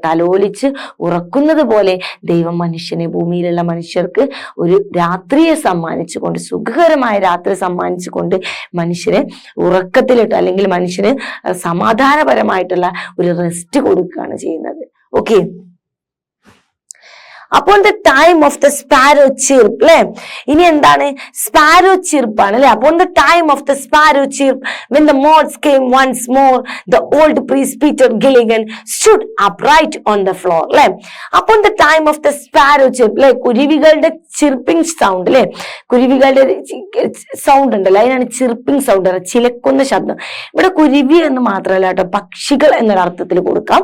തലോലിച്ച് ഉറക്കുന്നത് പോലെ ദൈവം മനുഷ്യനെ, ഭൂമിയിലുള്ള മനുഷ്യർക്ക് ഒരു രാത്രിയെ സമ്മാനിച്ചുകൊണ്ട്, സുഖകരമായ രാത്രി സമ്മാനിച്ചുകൊണ്ട് മനുഷ്യനെ ഉറക്കത്തിലിട്ട് അല്ലെങ്കിൽ മനുഷ്യന് സമാധാനപരമായിട്ടുള്ള ഒരു റെസ്റ്റ് കൊടുക്കുകയാണ് ചെയ്യുന്നത്. ഓക്കെ, അപ്പോൾ the time of the sparrow chirp അല്ലെ, ഇനി എന്താണ് സ്പാരോ ചിർപ്പാണ് അല്ലെ. അപ്പോൾ the time of the sparrow chirp when the moths came once more the old priest Peter Gilligan stood upright on the floor അല്ലെ. അപ്പോൾ the time of the sparrow chirp അല്ലെ, കുരുവികളുടെ ചിർപ്പിംഗ് സൗണ്ട് അല്ലെ, കുരുവികളുടെ sound ഉണ്ടല്ലോ, അതിനാണ് chirping sound, ചിലക്കുന്ന ശബ്ദം. ഇവിടെ കുരുവി എന്ന് മാത്രമല്ല കേട്ടോ, പക്ഷികൾ എന്നൊരർത്ഥത്തിൽ കൊടുക്കാം.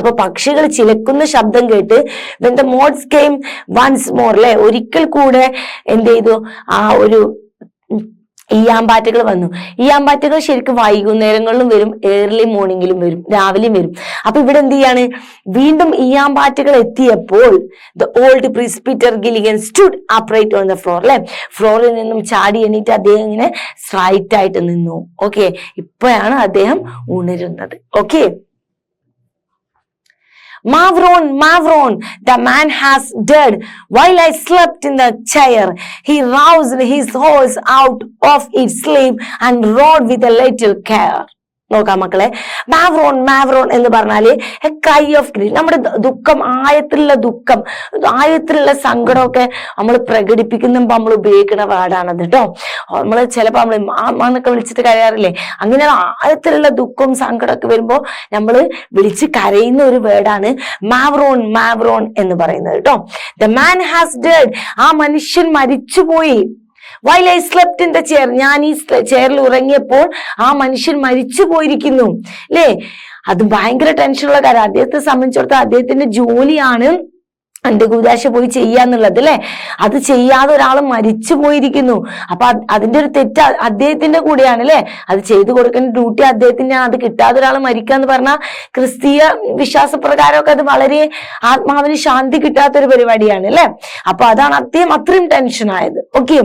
അപ്പൊ പക്ഷികൾ ചിലക്കുന്ന ശബ്ദം കേട്ട് when the moths came once more അല്ലെ, ഒരിക്കൽ കൂടെ എന്ത് ചെയ്തു, ആ ഒരു ഈയാമ്പാറ്റകൾ വന്നു. ഈയാമ്പാറ്റകൾ ശരിക്കും വൈകുന്നേരങ്ങളിലും വരും, ഏർലി മോർണിംഗിലും വരും, രാവിലെയും വരും. അപ്പൊ ഇവിടെ എന്ത് ചെയ്യാണ്, വീണ്ടും ഈയാമ്പാറ്റകൾ എത്തിയപ്പോൾ the old priest Peter Gilligan stood upright on the floor അല്ലെ, ഫ്ലോറിൽ നിന്നും ചാടി എണീറ്റ് അദ്ദേഹം ഇങ്ങനെ സ്ട്രൈറ്റ് ആയിട്ട് നിന്നു. ഓക്കെ, ഇപ്പോഴാണ് അദ്ദേഹം ഉണരുന്നത്. Okay, Mavron, Mavron, the man has dead. While I slept in the chair, he roused his horse out of its sleep and rode with a little care. നോക്കാം മക്കളെ, മാവ്രോൺ മാവ്രോൺ എന്ന് പറഞ്ഞാല് എ ക്രൈ ഓഫ് ഗ്രീഫ്. നമ്മുടെ ദുഃഖം, ആയത്തിലുള്ള ദുഃഖം, ആയത്തിലുള്ള സങ്കടമൊക്കെ നമ്മൾ പ്രകടിപ്പിക്കുമ്പോ നമ്മൾ ഉപയോഗിക്കുന്ന വേർഡാണത് കേട്ടോ. നമ്മൾ ചിലപ്പോ നമ്മൾ എന്നൊക്കെ വിളിച്ചിട്ട് കരയാറില്ലേ, അങ്ങനെ ആയത്തിലുള്ള ദുഃഖവും സങ്കടമൊക്കെ വരുമ്പോ നമ്മൾ വിളിച്ച് കരയുന്ന ഒരു വേർഡാണ് മാവ്രോൺ മാവ്രോൺ എന്ന് പറയുന്നത് കേട്ടോ. ദ മാൻ ഹാസ് ഡെഡ്, ആ മനുഷ്യൻ മരിച്ചുപോയി. While I slept in the chair, ഞാൻ ഈ ചെയറിൽ ഉറങ്ങിയപ്പോൾ ആ മനുഷ്യൻ മരിച്ചു പോയിരിക്കുന്നു അല്ലേ. അത് ഭയങ്കര ടെൻഷനുള്ള കാര്യം. അദ്ദേഹത്തെ സംബന്ധിച്ചിടത്തോളം അദ്ദേഹത്തിന്റെ ജോലിയാണ് അന്ത്യകൂദാശ പോയി ചെയ്യാന്നുള്ളത് അല്ലെ. അത് ചെയ്യാതെ ഒരാൾ മരിച്ചു പോയിരിക്കുന്നു. അപ്പൊ അതിന്റെ ഒരു തെറ്റ് അദ്ദേഹത്തിന്റെ കൂടെയാണ് അല്ലെ. അത് ചെയ്തു കൊടുക്കേണ്ട ഡ്യൂട്ടി അദ്ദേഹത്തിന്റെ. അത് കിട്ടാതെ ഒരാൾ മരിക്കാന്ന് പറഞ്ഞാൽ ക്രിസ്തീയ വിശ്വാസപ്രകാരമൊക്കെ അത് വളരെ ആത്മാവിന് ശാന്തി കിട്ടാത്തൊരു പരിപാടിയാണ് അല്ലെ. അപ്പൊ അതാണ് അദ്ദേഹം അത്രയും ടെൻഷൻ ആയത്. Okay,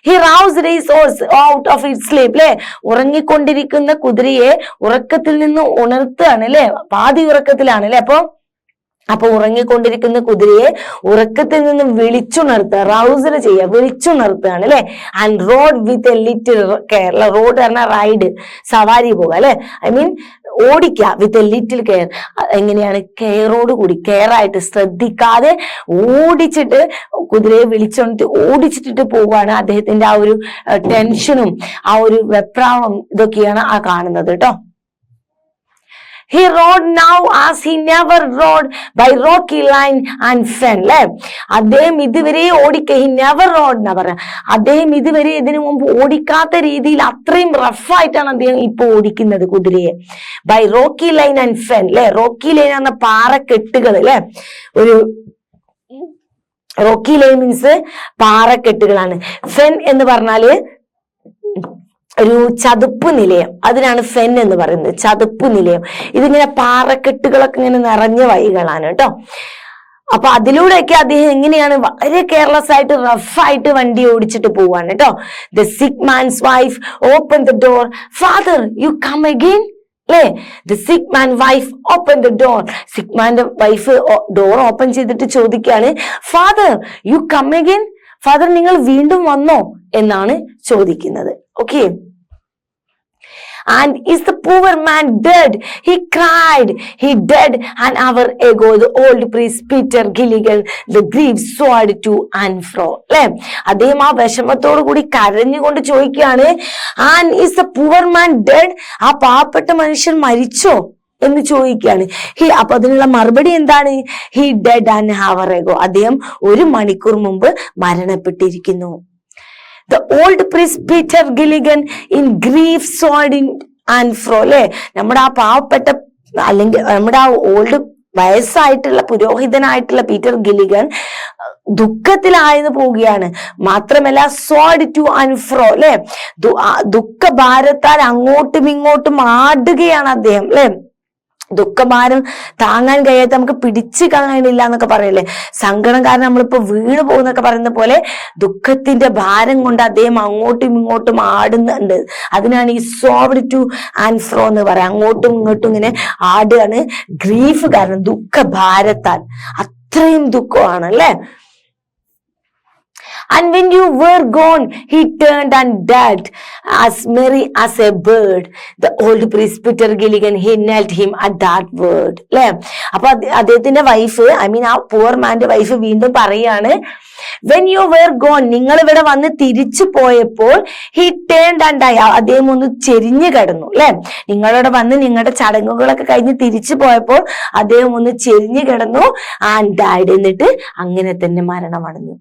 he roused his horse out of its sleep അല്ലെ. ഉറങ്ങിക്കൊണ്ടിരിക്കുന്ന കുതിരയെ ഉറക്കത്തിൽ നിന്ന് ഉണർത്തുകയാണ് അല്ലെ, പാതി ഉറക്കത്തിലാണ് അല്ലെ. അപ്പൊ ഉറങ്ങിക്കൊണ്ടിരിക്കുന്ന കുതിരയെ ഉറക്കത്തിൽ നിന്ന് വിളിച്ചുണർത്തുക, റൗസർ ചെയ്യുക, വിളിച്ചുണർത്തുകയാണ് അല്ലെ. And road with a little care. Road പറഞ്ഞാൽ റൈഡ്, സവാരി പോകുക അല്ലെ. ഐ മീൻ ഓടിക്കുക വിത്ത് എ ലിറ്റിൽ കെയർ. എങ്ങനെയാണ്, കെയറോട് കൂടി, കെയർ ആയിട്ട് ശ്രദ്ധിക്കാതെ ഓടിച്ചിട്ട് കുതിരയെ വിളിച്ചോണ്ടിട്ട് ഓടിച്ചിട്ടിട്ട് പോവുകയാണ്. അദ്ദേഹത്തിന്റെ ആ ഒരു ടെൻഷനും ആ ഒരു വെപ്രാളം ഇതൊക്കെയാണ് ആ കാണുന്നത് കേട്ടോ. He rode now as he never rode by rocky line and fen അല്ലെ. അദ്ദേഹം ഇതുവരെ he never rode എന്നാ പറയാ. അദ്ദേഹം ഇതുവരെ ഇതിനു മുമ്പ് ഓടിക്കാത്ത രീതിയിൽ അത്രയും റഫായിട്ടാണ് അദ്ദേഹം ഇപ്പൊ ഓടിക്കുന്നത് കുതിരയെ. ബൈ റോക്കി ലൈൻ ആൻഡ് ഫെൻ അല്ലെ. റോക്കി ലൈൻ എന്ന പാറക്കെട്ടുകൾ അല്ലെ. ഒരു റോക്കി ലൈൻ മീൻസ് പാറക്കെട്ടുകളാണ്. ഫെൻ എന്ന് പറഞ്ഞാല് ഒരു ചതുപ്പ് നിലയം, അതിനാണ് ഫെൻ എന്ന് പറയുന്നത്, ചതുപ്പ് നിലയം. ഇതിങ്ങനെ പാറക്കെട്ടുകളൊക്കെ ഇങ്ങനെ നിറഞ്ഞ വഴികളാണ് കേട്ടോ. അപ്പൊ അതിലൂടെയൊക്കെ അദ്ദേഹം എങ്ങനെയാണ് വളരെ കെയർലെസ് ആയിട്ട് റഫായിട്ട് വണ്ടി ഓടിച്ചിട്ട് പോവാണ് കേട്ടോ. The sick man's wife open the door. Father you come again അല്ലേ. The sick man wife open the door. Sick മാന്റെ വൈഫ് ഡോർ ഓപ്പൺ ചെയ്തിട്ട് ചോദിക്കുകയാണ്, father you come again, father നിങ്ങൾ വീണ്ടും വന്നോ എന്നാണ് ചോദിക്കുന്നത്. Okay, and is the poor man dead? He cried. He dead an hour ago. The old priest Peter Gilligan, the grief soared to and fro അല്ലെ. അദ്ദേഹം ആ വിഷമത്തോടു കൂടി കരഞ്ഞുകൊണ്ട് ചോദിക്കുകയാണ്, and is the poor man dead? ആ പാവപ്പെട്ട മനുഷ്യൻ മരിച്ചോ എന്ന് ചോദിക്കുകയാണ്. അപ്പൊ അതിനുള്ള മറുപടി എന്താണ്? he dead an hour ago. അദ്ദേഹം 1 മണിക്കൂർ മുമ്പ് മരണപ്പെട്ടിരിക്കുന്നു. The old priest Peter Gilligan in grief soared in and fro അല്ലെ. നമ്മുടെ ആ പാവപ്പെട്ട അല്ലെങ്കിൽ നമ്മുടെ ആ ഓൾഡ് വയസ്സായിട്ടുള്ള പുരോഹിതനായിട്ടുള്ള പീറ്റർ ഗില്ലിഗൻ ദുഃഖത്തിലായെന്ന് പോവുകയാണ്. മാത്രമല്ല സോഡ് ടു ആൻഡ് ഫ്രോ, അല്ലെ, ദുഃഖഭാരത്താൽ അങ്ങോട്ടും ഇങ്ങോട്ടും ആടുകയാണ് അദ്ദേഹം, അല്ലെ. ദുഃഖഭാരം താങ്ങാൻ കഴിയാത്ത, നമുക്ക് പിടിച്ചു കാണാനില്ല എന്നൊക്കെ പറയല്ലേ, സങ്കടം കാരണം നമ്മളിപ്പോ വീണ് പോകുന്നൊക്കെ പറയുന്ന പോലെ ദുഃഖത്തിന്റെ ഭാരം കൊണ്ട് അദ്ദേഹം അങ്ങോട്ടും ഇങ്ങോട്ടും ആടുന്നുണ്ട്. അതിനാണ് ഈ സോഡ് ടു ആൻഡ് ഫ്രോ എന്ന് പറയാം. അങ്ങോട്ടും ഇങ്ങോട്ടും ഇങ്ങനെ ആടുകയാണ്, ഗ്രീഫ് കാരണം, ദുഃഖഭാരത്താൽ. അത്രയും ദുഃഖമാണ്, അല്ലെ. And when you were gone, he turned and died as merry as a bird. The old priest Peter Gilligan, he knelt him at that word. അല്ലെ, അപ്പൊ അദ്ദേഹത്തിന്റെ വൈഫ്, ആ poor manന്റെ വൈഫ് വീണ്ടും പറയാണ്, when you were gone, നിങ്ങൾ ഇവിടെ വന്ന് തിരിച്ചു പോയപ്പോൾ, he turned and died, അദ്ദേഹം ഒന്ന് ചെരിഞ്ഞു കിടന്നു, അല്ലെ. നിങ്ങളിവിടെ വന്ന് നിങ്ങളുടെ ചടങ്ങുകളൊക്കെ കഴിഞ്ഞ് തിരിച്ചു പോയപ്പോൾ അദ്ദേഹം ഒന്ന് ചെരിഞ്ഞു കിടന്നു, and died, എന്നിട്ട് അങ്ങനെ തന്നെ മരണമടഞ്ഞു.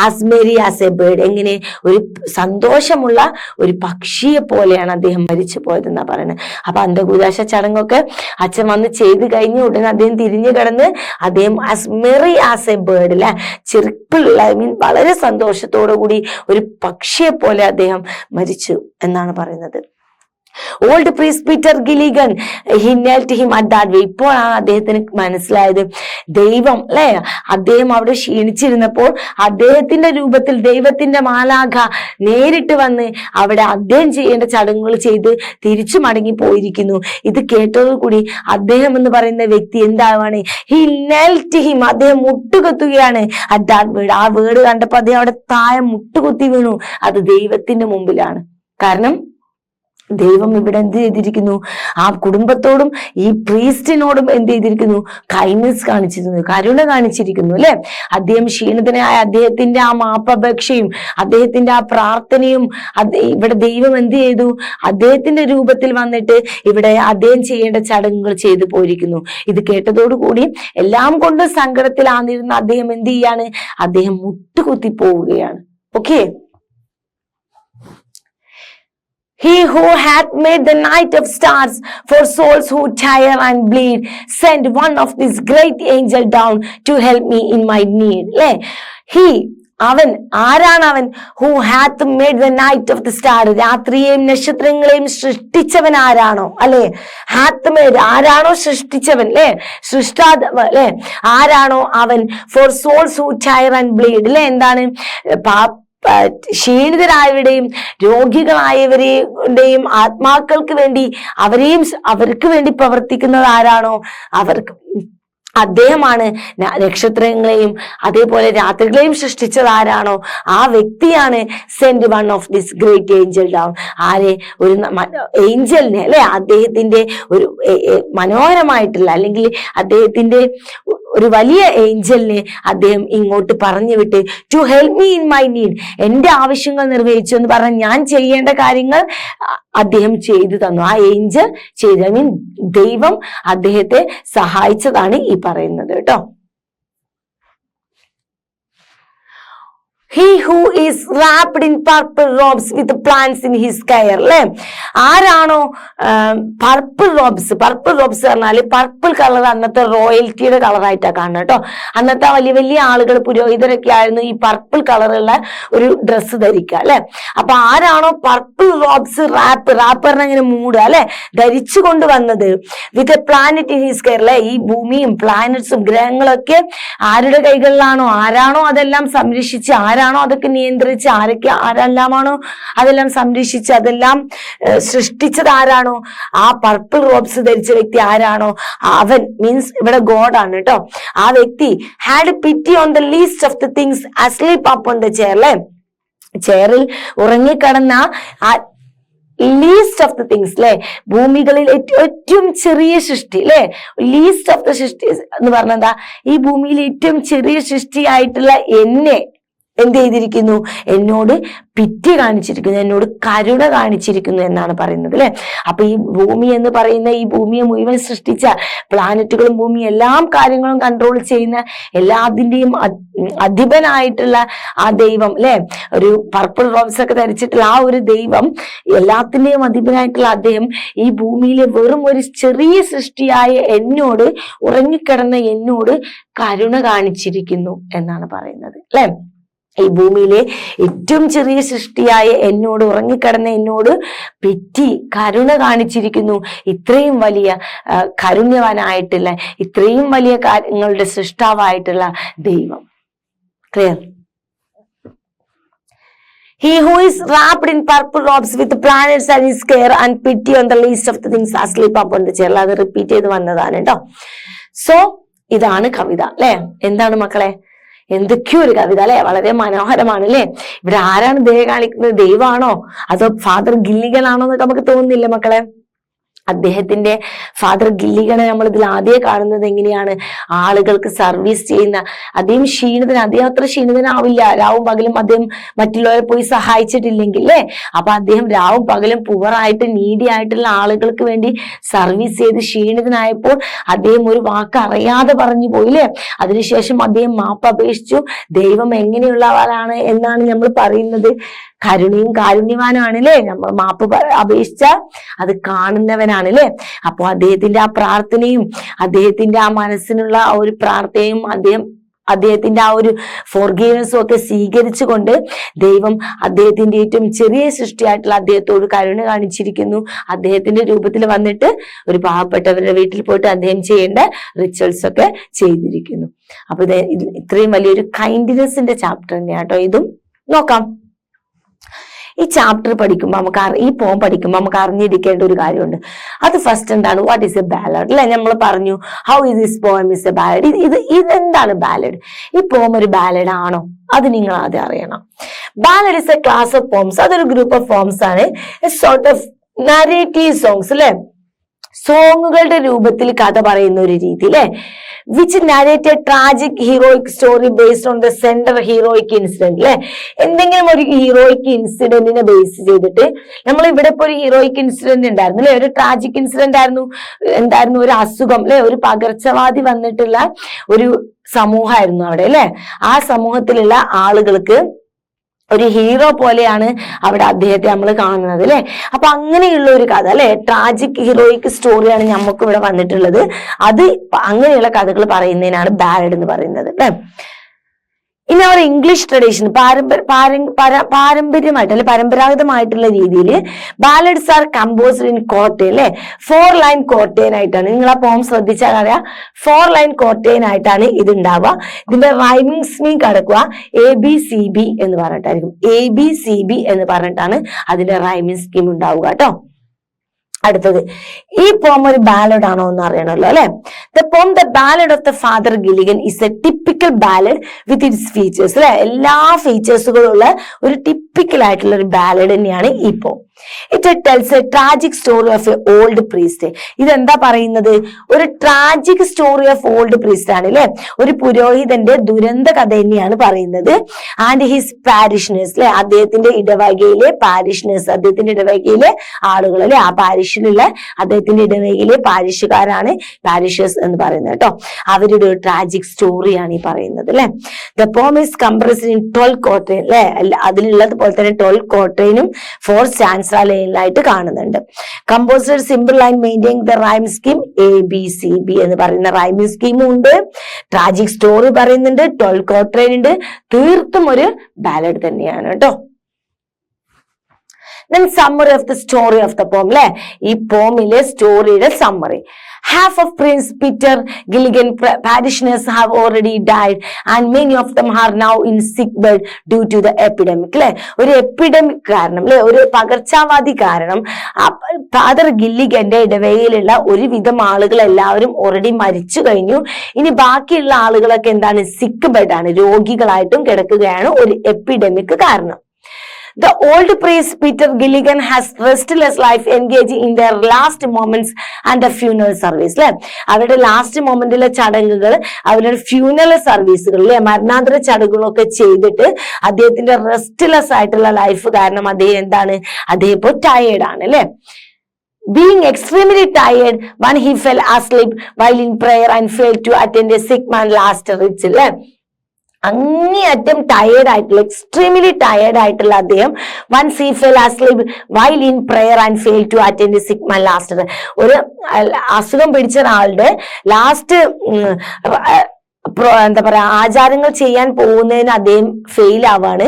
As merry as A bird, എങ്ങനെ ഒരു സന്തോഷമുള്ള ഒരു പക്ഷിയെ പോലെയാണ് അദ്ദേഹം മരിച്ചു പോയതെന്നാ പറയുന്നത്. അപ്പൊ അന്തകൂദാശ ചടങ്ങൊക്കെ അച്ഛൻ വന്ന് ചെയ്ത് കഴിഞ്ഞ ഉടനെ അദ്ദേഹം തിരിഞ്ഞു കിടന്ന് അദ്ദേഹം as merry as A bird, അല്ലെ, ചെറുപ്പുള്ള വളരെ സന്തോഷത്തോടു കൂടി ഒരു പക്ഷിയെ പോലെ അദ്ദേഹം മരിച്ചു എന്നാണ് പറയുന്നത്. Old priest Peter Gilligan, he knelt him at that way. ഇപ്പോഴാണ് അദ്ദേഹത്തിന് മനസ്സിലായത്, ദൈവം, അല്ലെ, അദ്ദേഹം അവിടെ ക്ഷീണിച്ചിരുന്നപ്പോൾ അദ്ദേഹത്തിന്റെ രൂപത്തിൽ ദൈവത്തിന്റെ മാലാഖ നേരിട്ട് വന്ന് അവിടെ അദ്ദേഹം ചെയ്യേണ്ട ചടങ്ങുകൾ ചെയ്ത് തിരിച്ചു മടങ്ങി പോയിരിക്കുന്നു. ഇത് കേട്ടതോടുകൂടി അദ്ദേഹം എന്ന് പറയുന്ന വ്യക്തി എന്താവാണ്, he knelt him, അദ്ദേഹം മുട്ടുകുത്തുകയാണ് at that word. ആ വേർഡ് കണ്ടപ്പോ അദ്ദേഹം അവിടെ താഴെ മുട്ടുകുത്തി വീണു. അത് ദൈവത്തിന്റെ മുമ്പിലാണ്. കാരണം ദൈവം ഇവിടെ എന്ത് ചെയ്തിരിക്കുന്നു, ആ കുടുംബത്തോടും ഈ പ്രീസ്റ്റിനോടും എന്ത് ചെയ്തിരിക്കുന്നു, കൈൻഡ്നസ് കാണിച്ചിരുന്നു, കരുണ കാണിച്ചിരിക്കുന്നു, അല്ലെ. അദ്ദേഹം ക്ഷീണിതനായ അദ്ദേഹത്തിന്റെ ആ മാപ്പപേക്ഷയും അദ്ദേഹത്തിന്റെ ആ പ്രാർത്ഥനയും ഇവിടെ ദൈവം എന്ത് ചെയ്തു, അദ്ദേഹത്തിന്റെ രൂപത്തിൽ വന്നിട്ട് ഇവിടെ അദ്ദേഹം ചെയ്യേണ്ട ചടങ്ങുകൾ ചെയ്തു പോയിരിക്കുന്നു. ഇത് കേട്ടതോടുകൂടി എല്ലാം കൊണ്ട് സങ്കടത്തിലാന്നിരുന്ന അദ്ദേഹം എന്ത് ചെയ്യാണ്, അദ്ദേഹം മുട്ടുകുത്തി പോവുകയാണ്. Okay. He who hath made the night of stars for souls who tire and bleed, send one of this great angel down to help me in my need. അല്ലെ, he, അവൻ, ആരാണ് അവൻ, who hath made the night of the star, രാത്രിയെയും നക്ഷത്രങ്ങളെയും സൃഷ്ടിച്ചവൻ ആരാണോ, അല്ലെ, hath made, ആരാണോ സൃഷ്ടിച്ചവൻ, അല്ലെ, സൃഷ്ടാവ്, അല്ലെ, ആരാണോ അവൻ, for souls who tire and bleed, അല്ലെ, എന്താണ്, ക്ഷീണിതരായവരുടെയും രോഗികളായവരുടെയും ആത്മാക്കൾക്ക് വേണ്ടി അവർക്ക് വേണ്ടി പ്രവർത്തിക്കുന്നത് ആരാണോ, അവർക്ക് അദ്ദേഹമാണ് നക്ഷത്രങ്ങളെയും അതേപോലെ രാത്രികളെയും സൃഷ്ടിച്ചത് ആരാണോ ആ വ്യക്തിയാണ് send one of this great Angel down. ആരെ, ഒരു ഏഞ്ചലിനെ, അല്ലെ, അദ്ദേഹത്തിന്റെ ഒരു മനോഹരമായിട്ടുള്ള അല്ലെങ്കിൽ അദ്ദേഹത്തിന്റെ ഒരു വലിയ ഏഞ്ചലിനെ അദ്ദേഹം ഇങ്ങോട്ട് പറഞ്ഞു വിട്ട്, to help me in my need, എന്റെ ആവശ്യങ്ങൾ നിർവഹിച്ചു എന്ന് പറഞ്ഞ ഞാൻ ചെയ്യേണ്ട കാര്യങ്ങൾ അദ്ദേഹം ചെയ്തു തന്നു. ആ ഏഞ്ചൽ ചെയ്തു, ദൈവം അദ്ദേഹത്തെ സഹായിച്ചതാണ് ഈ പറയുന്നത് കേട്ടോ. He who is wrapped in purple robes with plants in his care, അല്ലെ, ആരാണോ പർപ്പിൾ റോബ്സ് പറഞ്ഞാല് പർപ്പിൾ കളർ അന്നത്തെ റോയൽറ്റിയുടെ കളറായിട്ടാണ് കാണുന്നത് കേട്ടോ. അന്നത്തെ വലിയ വലിയ ആളുകൾ, പുരോഹിതരൊക്കെ ആയിരുന്നു ഈ പർപ്പിൾ കളറുള്ള ഒരു ഡ്രസ്സ് ധരിക്കുക, അല്ലെ. അപ്പൊ ആരാണോ പർപ്പിൾ റോബ്സ് റാപ്പ് പറഞ്ഞ ഇങ്ങനെ മൂടുക, അല്ലെ, ധരിച്ചു കൊണ്ടുവന്നത്, with a planet in his care, അല്ലെ, ഈ ഭൂമിയും പ്ലാനറ്റ്സും ഗ്രഹങ്ങളൊക്കെ ആരുടെ കൈകളിലാണോ, ആരാണോ അതെല്ലാം സംരക്ഷിച്ച്, ആരാണോ അതൊക്കെ നിയന്ത്രിച്ച്, ആരെല്ലാമാണോ അതെല്ലാം സംരക്ഷിച്ച്, അതെല്ലാം സൃഷ്ടിച്ചത് ആരാണോ, ആ പർപ്പിൾ റോബ്സ് ധരിച്ച വ്യക്തി ആരാണോ അവൻ, മീൻസ് ഇവിടെ ഗോഡ് ആണ് കേട്ടോ. ആ വ്യക്തി had പിറ്റി on the least of the things asleep upon the chair, അല്ലെ, ചെയറിൽ ഉറങ്ങിക്കിടന്ന ആ ലീസ്റ്റ് ഓഫ് ദ തിങ്സ്, അല്ലെ, ഭൂമികളിൽ ഏറ്റവും ചെറിയ സൃഷ്ടി, അല്ലെ, ലീസ്റ്റ് ഓഫ് ദ സൃഷ്ടി എന്ന് പറഞ്ഞാ ഈ ഭൂമിയിൽ ഏറ്റവും ചെറിയ സൃഷ്ടിയായിട്ടുള്ള എന്നെ എന്ത് ചെയ്തിരിക്കുന്നു? എന്നോട് പിറ്റി കാണിച്ചിരിക്കുന്നു, എന്നോട് കരുണ കാണിച്ചിരിക്കുന്നു എന്നാണ് പറയുന്നത് അല്ലെ. അപ്പൊ ഈ ഭൂമി എന്ന് പറയുന്ന, ഈ ഭൂമിയെ മുഴുവൻ സൃഷ്ടിച്ച, പ്ലാനറ്റുകളും ഭൂമി എല്ലാം കാര്യങ്ങളും കൺട്രോൾ ചെയ്യുന്ന, എല്ലാത്തിന്റെയും അധിപനായിട്ടുള്ള ആ ദൈവം അല്ലെ, ഒരു പർപ്പിൾ റോബ്സ് ഒക്കെ ധരിച്ചിട്ടുള്ള ആ ഒരു ദൈവം, എല്ലാത്തിന്റെയും അധിപനായിട്ടുള്ള അദ്ദേഹം ഈ ഭൂമിയിലെ വെറും ഒരു ചെറിയ സൃഷ്ടിയായ എന്നോട്, ഉറങ്ങിക്കിടന്ന എന്നോട് കരുണ കാണിച്ചിരിക്കുന്നു എന്നാണ് പറയുന്നത് അല്ലെ. ഈ ഭൂമിയിലെ ഏറ്റവും ചെറിയ സൃഷ്ടിയായ എന്നോട്, ഉറങ്ങിക്കിടന്ന എന്നോട് പിറ്റി കരുണ കാണിച്ചിരിക്കുന്നു. ഇത്രയും വലിയ കാരുണ്യവാനായിട്ടുള്ള, ഇത്രയും വലിയ കാര്യങ്ങളുടെ സൃഷ്ടാവായിട്ടുള്ള ദൈവം. Clear? He who is wrapped in purple robes with planets and his care and pity on the least of the things asleep upon the chair. അത് റിപ്പീറ്റ് ചെയ്ത് വന്നതാണ് കേട്ടോ. സോ ഇതാണ് കവിത അല്ലെ. എന്താണ് മക്കളെ? എന്തൊക്കെയോ ഒരു കവിത അല്ലെ, വളരെ മനോഹരമാണ് അല്ലെ. ഇവിടെ ആരാണ് ദയ കാണിക്കുന്നത്? ദൈവമാണോ അതോ ഫാദർ ഗില്ലിഗൻ ആണോ എന്നൊക്കെ നമുക്ക് തോന്നുന്നില്ല മക്കളെ. അദ്ദേഹത്തിന്റെ ഫാദർ ഗില്ലിഗനെ നമ്മൾ ഇതിൽ ആദ്യം കാണുന്നത് എങ്ങനെയാണ്? ആളുകൾക്ക് സർവീസ് ചെയ്യുന്ന, അദ്ദേഹം അദ്ദേഹം അത്ര ക്ഷീണിതനാവില്ല. രാവും പകലും അദ്ദേഹം മറ്റുള്ളവരെ പോയി സഹായിച്ചിട്ടില്ലെങ്കിൽ അല്ലെ. അപ്പൊ അദ്ദേഹം രാവും പകലും പുവറായിട്ട്, നീഡി ആയിട്ടുള്ള ആളുകൾക്ക് വേണ്ടി സർവീസ് ചെയ്ത് ക്ഷീണിതനായപ്പോൾ അദ്ദേഹം ഒരു വാക്ക് അറിയാതെ പറഞ്ഞു പോയില്ലേ. അതിനുശേഷം അദ്ദേഹം മാപ്പ് അപേക്ഷിച്ചു. ദൈവം എങ്ങനെയുള്ളവരാണ് എന്നാണ് നമ്മൾ പറയുന്നത്? കരുണയും കാരുണ്യവാനാണ് അല്ലേ. നമ്മൾ മാപ്പ് അപേക്ഷിച്ചാൽ അത് കാണുന്നവനാണ് അല്ലേ. അപ്പൊ അദ്ദേഹത്തിന്റെ ആ പ്രാർത്ഥനയും, അദ്ദേഹത്തിന്റെ ആ മനസ്സിനുള്ള ആ ഒരു പ്രാർത്ഥനയും, അദ്ദേഹത്തിന്റെ ആ ഒരു ഫോർഗീവ്നെസ്സും ഒക്കെ സ്വീകരിച്ചുകൊണ്ട് ദൈവം അദ്ദേഹത്തിന്റെ ഏറ്റവും ചെറിയ സൃഷ്ടിയായിട്ടുള്ള അദ്ദേഹത്തോട് കരുണ കാണിച്ചിരിക്കുന്നു. അദ്ദേഹത്തിന്റെ രൂപത്തിൽ വന്നിട്ട് ഒരു പാവപ്പെട്ടവരുടെ വീട്ടിൽ പോയിട്ട് അദ്ദേഹം ചെയ്യേണ്ട റിച്വൽസ് ഒക്കെ ചെയ്തിരിക്കുന്നു. അപ്പൊ ഇത്രയും വലിയൊരു കൈൻഡ്നെസിന്റെ ചാപ്റ്റർ തന്നെയാണ് കേട്ടോ ഇതും. നോക്കാം. ഈ ചാപ്റ്റർ പഠിക്കുമ്പോൾ ഈ പോം പഠിക്കുമ്പോൾ നമുക്ക് അറിഞ്ഞിരിക്കേണ്ട ഒരു കാര്യമുണ്ട്. അത് ഫസ്റ്റ് എന്താണ്? വാട്ട് ഈസ് എ ബാലഡ് അല്ലെ. നമ്മൾ പറഞ്ഞു how is this poem is a ballad. ഇതെന്താണ് ബാലഡ്? ഈ പോം ഒരു ബാലഡ് ആണോ? അത് നിങ്ങൾ ആദ്യം അറിയണം. Ballad is a class of poems. അതൊരു ഗ്രൂപ്പ് ഓഫ് പോംസ് ആണ്. A sort of narrative songs അല്ലെ. സോങ്ങുകളുടെ രൂപത്തിൽ കഥ പറയുന്ന ഒരു രീതി അല്ലെ. Which narrate a tragic heroic story based on the central heroic incident അല്ലെ. എന്തെങ്കിലും ഒരു ഹീറോയിക് ഇൻസിഡന്റിനെ ബേസ് ചെയ്തിട്ട്, നമ്മൾ ഇവിടെ ഇപ്പൊ ഒരു ഹീറോയിക് ഇൻസിഡന്റ് ഉണ്ടായിരുന്നു അല്ലെ, ഒരു ട്രാജിക് ഇൻസിഡന്റ് ആയിരുന്നു. എന്തായിരുന്നു? ഒരു അസുഖം അല്ലെ, ഒരു പകർച്ചവാദി വന്നിട്ടുള്ള ഒരു സമൂഹമായിരുന്നു അവിടെ അല്ലെ. ആ സമൂഹത്തിലുള്ള ആളുകൾക്ക് ഒരു ഹീറോ പോലെയാണ് അവിടെ അദ്ദേഹത്തെ നമ്മൾ കാണുന്നത് അല്ലെ. അപ്പൊ അങ്ങനെയുള്ള ഒരു കഥ അല്ലെ, ട്രാജിക് ഹീറോയിക് സ്റ്റോറിയാണ് നമുക്ക് ഇവിടെ വന്നിട്ടുള്ളത്. അത് അങ്ങനെയുള്ള കഥകൾ പറയുന്നതിനാണ് ബാലഡ് എന്ന് പറയുന്നത് അല്ലെ. ഇനി അവർ ഇംഗ്ലീഷ് ട്രഡീഷൻ പാരമ്പര്യമായിട്ട് അല്ലെ പരമ്പരാഗതമായിട്ടുള്ള രീതിയിൽ ബാലഡ്സ് ആർ കമ്പോസ്ഡ് ഇൻ ക്വാർട്ടൈൻ അല്ലെ. 4 ലൈൻ ക്വാർട്ടൈൻ ആയിട്ടാണ്. നിങ്ങൾ ആ പോം ശ്രദ്ധിച്ചാൽ അറിയാം, 4 ലൈൻ ക്വാർട്ടൈൻ ആയിട്ടാണ് ഇത് ഉണ്ടാവുക. ഇതിന്റെ റൈമിംഗ് സ്കീം കിടക്കുക ABCB എന്ന് പറഞ്ഞിട്ടായിരിക്കും. ABCB എന്ന് പറഞ്ഞിട്ടാണ് അതിന്റെ റൈമിംഗ് സ്കീം ഉണ്ടാവുക കേട്ടോ. അടുത്തത്, ഈ പോം ഒരു ബാലഡ് ആണോ എന്ന് അറിയണമല്ലോ അല്ലെ. The poem the ballad of the father Gilligan is A typical ballad with its features അല്ലെ. എല്ലാ ഫീച്ചേഴ്സുകളുള്ള ഒരു ടിപ്പിക്കൽ ആയിട്ടുള്ള ഒരു ബാലഡ് തന്നെയാണ് ഈ പോം. It tells A tragic story of A old priest. ഇതെന്താ പറയുന്നത്? ഒരു tragic story of old priest ആണ് അല്ലെ. ഒരു പുരോഹിതന്റെ ദുരന്ത കഥ തന്നെയാണ് പറയുന്നത്. ആൻഡ് ഹിസ് പാരിഷ്നേഴ്സ് അല്ലെ, അദ്ദേഹത്തിന്റെ ഇടവകയിലെ പാരിഷ്നേഴ്സ്, അദ്ദേഹത്തിന്റെ ഇടവകയിലെ ആളുകൾ അല്ലെ, ആ പാരിഷിലുള്ള അദ്ദേഹത്തിന്റെ ഇടവകയിലെ പാരിഷുകാരാണ് പാരിഷേഴ്സ് എന്ന് പറയുന്നത് കേട്ടോ. അവരുടെ ഒരു ട്രാജിക് സ്റ്റോറിയാണ് ഈ പറയുന്നത് അല്ലെ. The poem is compressed in 12 ക്വാർട്ടൈൻ അല്ലെ. അതിലുള്ളത് പോലെ തന്നെ 12 ക്വാർട്ടൈനും 4 സ്റ്റാൻസ് ലൈനിലായിട്ട് കാണുന്നുണ്ട്. Composer simple line maintain the rhyme scheme ABCB എന്ന് പറയുന്ന റൈമിംഗ് സ്കീമും ഉണ്ട്. ട്രാജിക് സ്റ്റോറി പറയുന്നുണ്ട്, 12 ക്വാർട്ടൈൻ ഉണ്ട്. തീർത്തും ഒരു ബാലഡ് തന്നെയാണ് കേട്ടോ. Then summary of the story of the poem അല്ലെ. ഈ പോമിലെ സ്റ്റോറിയുടെ summary. Half of Prince Peter Gilligan parishioners have already died and many of them are now in sick bed due to the epidemic അല്ലെ. ഒരു epidemic കാരണം അല്ലെ, ഒരു പകർച്ചവ്യാധി കാരണം father ഗില്ലിഗന്റെ ഇടവകയിലുള്ള ഒരുവിധം ആളുകൾ എല്ലാവരും ഓൾറെഡി മരിച്ചു കഴിഞ്ഞു. ഇനി ബാക്കിയുള്ള ആളുകളൊക്കെ എന്താണ്? സിക്ക് ബെഡ് ആണ്, രോഗികളായിട്ടും കിടക്കുകയാണ് ഒരു എപ്പിഡമിക് കാരണം. The old priest Peter Gilligan has restless life engaging in their last moments and the funeral service. അല്ലെ, അവരുടെ ലാസ്റ്റ് മൊമെന്റിലെ ചടങ്ങുകൾ, അവരുടെ ഫ്യൂണറൽ സർവീസുകൾ, അല്ലെ, മരണാന്തര ചടങ്ങുകളൊക്കെ ചെയ്തിട്ട് അദ്ദേഹത്തിന്റെ റെസ്റ്റ്ലെസ് ആയിട്ടുള്ള ലൈഫ് കാരണം അദ്ദേഹം എന്താണ്, അദ്ദേഹം ഇപ്പോൾ ടയേർഡ് ആണ്, അല്ലെ. Being extremely tired when he fell asleep while in prayer and failed to attend a sick man last rites. അല്ലെ, അങ്ങേയറ്റം ടയേർഡ് ആയിട്ടുള്ള, എക്സ്ട്രീംലി ടയേർഡ് ആയിട്ടുള്ള അദ്ദേഹം once he fell asleep while in prayer and fail to attend sick man last. ഒരു അസുഖം പിടിച്ച ഒരാളുടെ last എന്താ പറയാ ആചാരങ്ങൾ ചെയ്യാൻ പോകുന്നതിന് അദ്ദേഹം ഫെയിൽ ആവാണ്.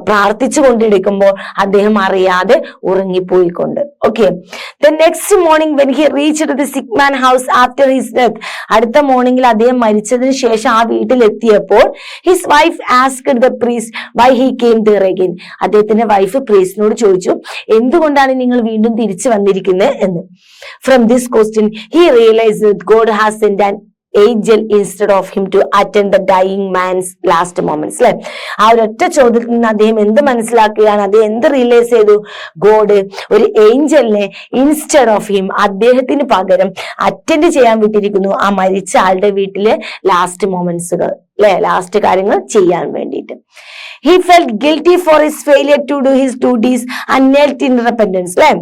പ്രാർത്ഥിച്ചു കൊണ്ടിരിക്കുമ്പോൾ അദ്ദേഹം അറിയാതെ ഉറങ്ങിപ്പോയിക്കൊണ്ട്. Okay, the next morning when he reached the sick man house after his death, അടുത്ത മോർണിംഗിൽ അദ്ദേഹം മരിച്ചതിന് ശേഷം ആ വീട്ടിലെത്തിയപ്പോൾ his wife asked the priest why he came there again. അദ്ദേഹത്തിന്റെ വൈഫ് പ്രീസ്റ്റിനോട് ചോദിച്ചു, എന്തുകൊണ്ടാണ് നിങ്ങൾ വീണ്ടും തിരിച്ചു വന്നിരിക്കുന്നത് എന്ന്. From this question he realised God has sent an angel instead of him to attend the dying man's last moments. അല്ലെ, ആ ഒരൊറ്റ ചോദ്യത്തിൽ നിന്ന് അദ്ദേഹം എന്ത് മനസ്സിലാക്കുകയാണ്, അദ്ദേഹം എന്ത് റിയലൈസ് ചെയ്തു, ഗോഡ് ഒരു ഏഞ്ചലിനെ ഇൻസ്റ്റെഡ് ഓഫ് ഹിം, അദ്ദേഹത്തിന് പകരം അറ്റൻഡ് ചെയ്യാൻ വിട്ടിരിക്കുന്നു ആ മരിച്ച ആളുടെ വീട്ടിലെ ലാസ്റ്റ് മൊമെന്റ്സുകൾ, അല്ലെ, ലാസ്റ്റ് കാര്യങ്ങൾ ചെയ്യാൻ വേണ്ടിയിട്ട്. He felt guilty for his failure to do his duties and knelt in repentance. അല്ലെ,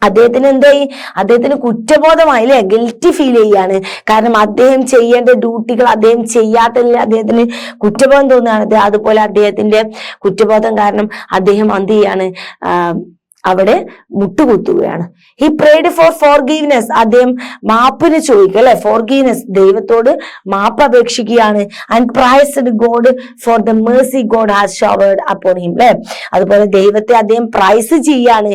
അദ്ദേഹത്തിന് എന്തായി, അദ്ദേഹത്തിന് കുറ്റബോധമായി, അല്ലെ, ഗിൽറ്റി ഫീൽ ചെയ്യാണ്. കാരണം അദ്ദേഹം ചെയ്യേണ്ട ഡ്യൂട്ടികൾ അദ്ദേഹം ചെയ്യാത്തതിൽ അദ്ദേഹത്തിന് കുറ്റബോധം തോന്നുകയാണ്. അതുപോലെ അദ്ദേഹത്തിന്റെ കുറ്റബോധം കാരണം അദ്ദേഹം എന്ത് ചെയ്യാണ്, അവിടെ മുട്ടുകുത്തുകയാണ്. ഹി പ്രേഡ് ഫോർ ഫോർഗീവ്നെസ്, അദ്ദേഹം മാപ്പിന് ചോദിക്കുക, അല്ലെ, ഫോർഗീവ്നെസ്, ദൈവത്തോട് മാപ്പ് അപേക്ഷിക്കുകയാണ്. And praised God for the mercy God has showered upon him. അല്ലെ, അതുപോലെ ദൈവത്തെ അദ്ദേഹം പ്രൈസ് ചെയ്യാണ്.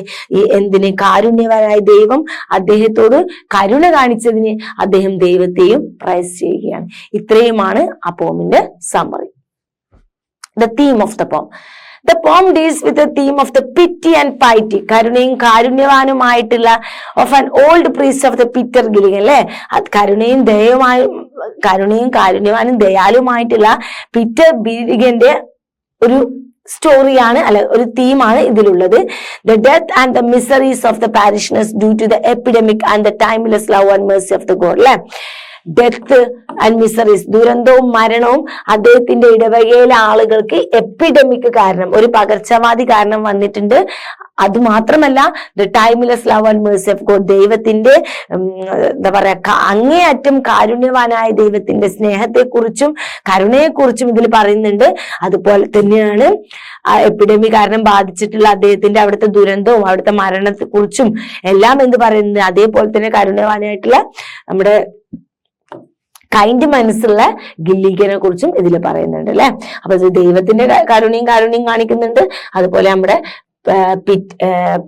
എന്തിന്, കാരുണ്യവാനായ ദൈവം അദ്ദേഹത്തോട് കരുണ കാണിച്ചതിന് അദ്ദേഹം ദൈവത്തെയും പ്രൈസ് ചെയ്യുകയാണ്. ഇത്രയുമാണ് ആ പോമിന്റെ summary. The theme of the poem. The poem deals with the theme of the pity and piety. കരുണയും കാരുണ്യവാനുമായിട്ടുള്ള of an old priest of the Peter Gilligan. അല്ലെ, കരുണയും കാരുണ്യവാനും ദയാലുമായിട്ടുള്ള പീറ്റർ ഗില്ലിഗന്റെ ഒരു സ്റ്റോറിയാണ്, അല്ലെ, ഒരു തീമാണ് ഇതിലുള്ളത്. The death and the miseries of the parishioners due to the epidemic and the timeless love and mercy of the God. അല്ലെ, death and miseries, ദുരന്തവും മരണവും അദ്ദേഹത്തിന്റെ ഇടവകയിലെ ആളുകൾക്ക് എപ്പിഡമിക് കാരണം, ഒരു പകർച്ചവ്യാധി കാരണം വന്നിട്ടുണ്ട്. അതുമാത്രമല്ല the timeless love and Mercy of God, ദൈവത്തിന്റെ എന്താ പറയാ അങ്ങേയറ്റം കാരുണ്യവാനായ ദൈവത്തിന്റെ സ്നേഹത്തെക്കുറിച്ചും കരുണയെക്കുറിച്ചും ഇതിൽ പറയുന്നുണ്ട്. അതുപോലെ തന്നെയാണ് എപ്പിഡമി കാരണം ബാധിച്ചിട്ടുള്ള അദ്ദേഹത്തിന്റെ അവിടുത്തെ ദുരന്തവും അവിടുത്തെ മരണത്തെ കുറിച്ചും എല്ലാം എന്ത് പറയുന്നത്. അതേപോലെ തന്നെ കരുണ്യവാനായിട്ടുള്ള നമ്മുടെ കൈൻഡ് മനസ്സുള്ള ഗില്ലിഗനെ കുറിച്ചും ഇതിൽ പറയുന്നുണ്ട്, അല്ലെ. അപ്പൊ ദൈവത്തിന്റെ കാരുണ്യം കാണിക്കുന്നുണ്ട്. അതുപോലെ നമ്മുടെ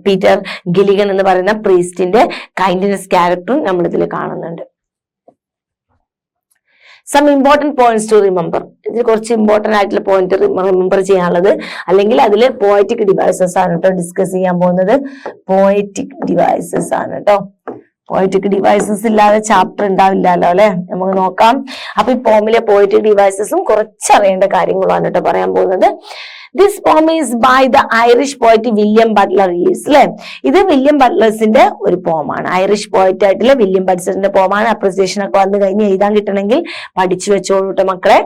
പീറ്റർ ഗില്ലിഗൻ എന്ന് പറയുന്ന പ്രീസ്റ്റിന്റെ കൈൻഡ്നെസ് ക്യാരക്ടറും നമ്മൾ ഇതിൽ കാണുന്നുണ്ട്. Some important points to remember. ഇതിൽ കുറച്ച് ഇമ്പോർട്ടന്റ് ആയിട്ടുള്ള പോയിന്റ് റിമെമ്പർ ചെയ്യാനുള്ളത്, അല്ലെങ്കിൽ അതിൽ പോയറ്റിക് ഡിവൈസസ് ആണ് കേട്ടോ ഡിസ്കസ് ചെയ്യാൻ പോകുന്നത്. പോയറ്റിക് ഡിവൈസസ് ആണ് കേട്ടോ. പോയറ്റിക് ഡിവൈസസ് ഇല്ലാതെ ചാപ്റ്റർ ഉണ്ടാവില്ലല്ലോ, അല്ലെ. നമുക്ക് നോക്കാം. അപ്പൊ ഈ പോമിലെ പോയറ്റിക് ഡിവൈസസും കുറച്ചറിയേണ്ട കാര്യങ്ങളാണ് കേട്ടോ പറയാൻ പോകുന്നത്. This poem is by the Irish poet William Butler Yeats. അല്ലെ, ഇത് വില്യം ബട്ട്ലേഴ്സിന്റെ ഒരു പോമാണ്. ഐറിഷ് പോയറ്റ് ആയിട്ടുള്ള വില്യം ബട്ട്ലറിന്റെ പോമാണ്. അപ്രിസിയേഷൻ ഒക്കെ വന്നു കഴിഞ്ഞ് എഴുതാൻ കിട്ടണമെങ്കിൽ പഠിച്ചു വെച്ചോളൂ കേട്ടോ മക്കളെ.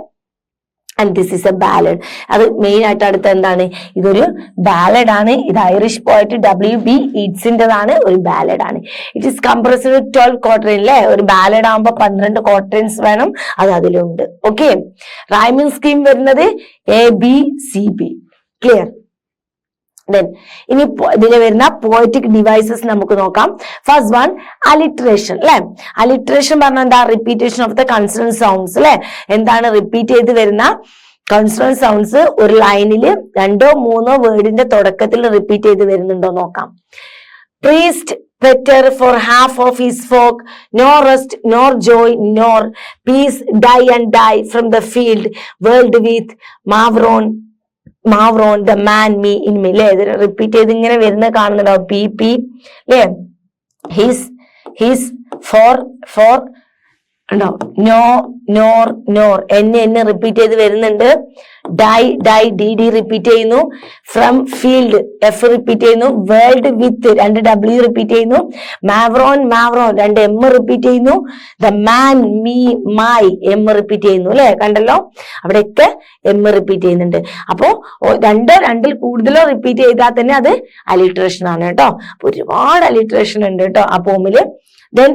And this is a ballad. അത് മെയിൻ ആയിട്ട് അടുത്ത എന്താണ്, ഇതൊരു ബാലഡ് ആണ്. ഇത് ഐറിഷ് പോയറ്റ് WB ഈറ്റ്സിൻ്റെതാണ്, ഒരു ബാലഡ് ആണ്. It is compressed 12 ക്വാർട്ടറിൻ. അല്ലെ, ഒരു ബാലഡ് ആകുമ്പോൾ 12 ക്വാർട്ടറിൻസ് വേണം, അത് അതിലുണ്ട്. ഓക്കെ, റൈമിംഗ് സ്കീം വരുന്നത് ABCB. ക്ലിയർ? ഇനി ഇതിൽ വരുന്ന പോയറ്റിക് ഡിവൈസസ് നമുക്ക് നോക്കാം. First one alliteration. അല്ലെ, അലിട്രേഷൻ പറഞ്ഞാൽ എന്താ, repetition of the consonant sounds. അല്ലെ, എന്താണ് റിപ്പീറ്റ് ചെയ്ത് വരുന്ന കൺസണന്റ് സൗണ്ട്സ് ഒരു ലൈനില് 2 or 3 വേർഡിന്റെ തുടക്കത്തിൽ റിപ്പീറ്റ് ചെയ്ത് വരുന്നുണ്ടോ നോക്കാം. Priest better for half of his folk, nor rest, nor joy, nor peace, die and die from the field, world with Mavron, the man, me, in me. അല്ലെ, repeat ചെയ്ത് ഇങ്ങനെ വരുന്ന കാണുന്നുണ്ടാവും. PP. അല്ലെ, ഹിസ് ഫോർ ഉണ്ടോ? No, nor, nor, എന്നെ repeat ചെയ്ത് വരുന്നുണ്ട്. Die, die, D, D repeat ചെയ്യുന്നു. ഫ്രം, ഫീൽഡ്, എഫ് റിപ്പീറ്റ് ചെയ്യുന്നു. വേൾഡ്, വിത്ത്, 2 W റിപ്പീറ്റ് ചെയ്യുന്നു. മാവറോൺ, മാവറോൺ, 2 M റിപ്പീറ്റ് ചെയ്യുന്നു. The man, me, my, M repeat ചെയ്യുന്നു അല്ലെ? കണ്ടല്ലോ, അവിടെയൊക്കെ M റിപ്പീറ്റ് ചെയ്യുന്നുണ്ട്. അപ്പോ 2 കൂടുതലോ റിപ്പീറ്റ് ചെയ്താൽ തന്നെ അത് അലിട്രേഷൻ ആണ് കേട്ടോ. ഒരുപാട് അലിട്രേഷൻ ഉണ്ട് കേട്ടോ ആ പോമില്. ദെൻ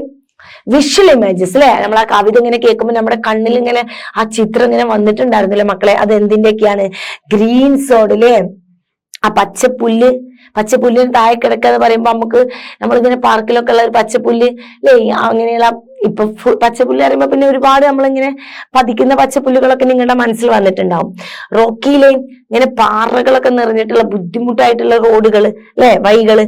വിഷ്വൽ ഇമേജസ് അല്ലെ? നമ്മൾ ആ കവിത ഇങ്ങനെ കേൾക്കുമ്പോൾ നമ്മുടെ കണ്ണിൽ ഇങ്ങനെ ആ ചിത്രം ഇങ്ങനെ വന്നിട്ടുണ്ടായിരുന്നില്ലേ മക്കളെ? അത് എന്തിന്റെയൊക്കെയാണ്? ഗ്രീൻ സോഡ് അല്ലേ? ആ പച്ചപ്പുല്ലിന് താഴെ കിടക്കാന്ന് പറയുമ്പോ നമ്മളിങ്ങനെ പാർക്കിലൊക്കെ ഉള്ള ഒരു പച്ചപ്പുല്ല് അല്ലേ? അങ്ങനെയുള്ള ഇപ്പൊ പച്ചപ്പുല്ല് പറയുമ്പോ പിന്നെ ഒരുപാട് നമ്മളിങ്ങനെ പതിക്കുന്ന പച്ചപ്പുല്ലുകളൊക്കെ നിങ്ങളുടെ മനസ്സിൽ വന്നിട്ടുണ്ടാവും. റോക്കി ലൈൻ, ഇങ്ങനെ പാറകളൊക്കെ നിറഞ്ഞിട്ടുള്ള ബുദ്ധിമുട്ടായിട്ടുള്ള റോഡുകൾ അല്ലെ? വഴികള്.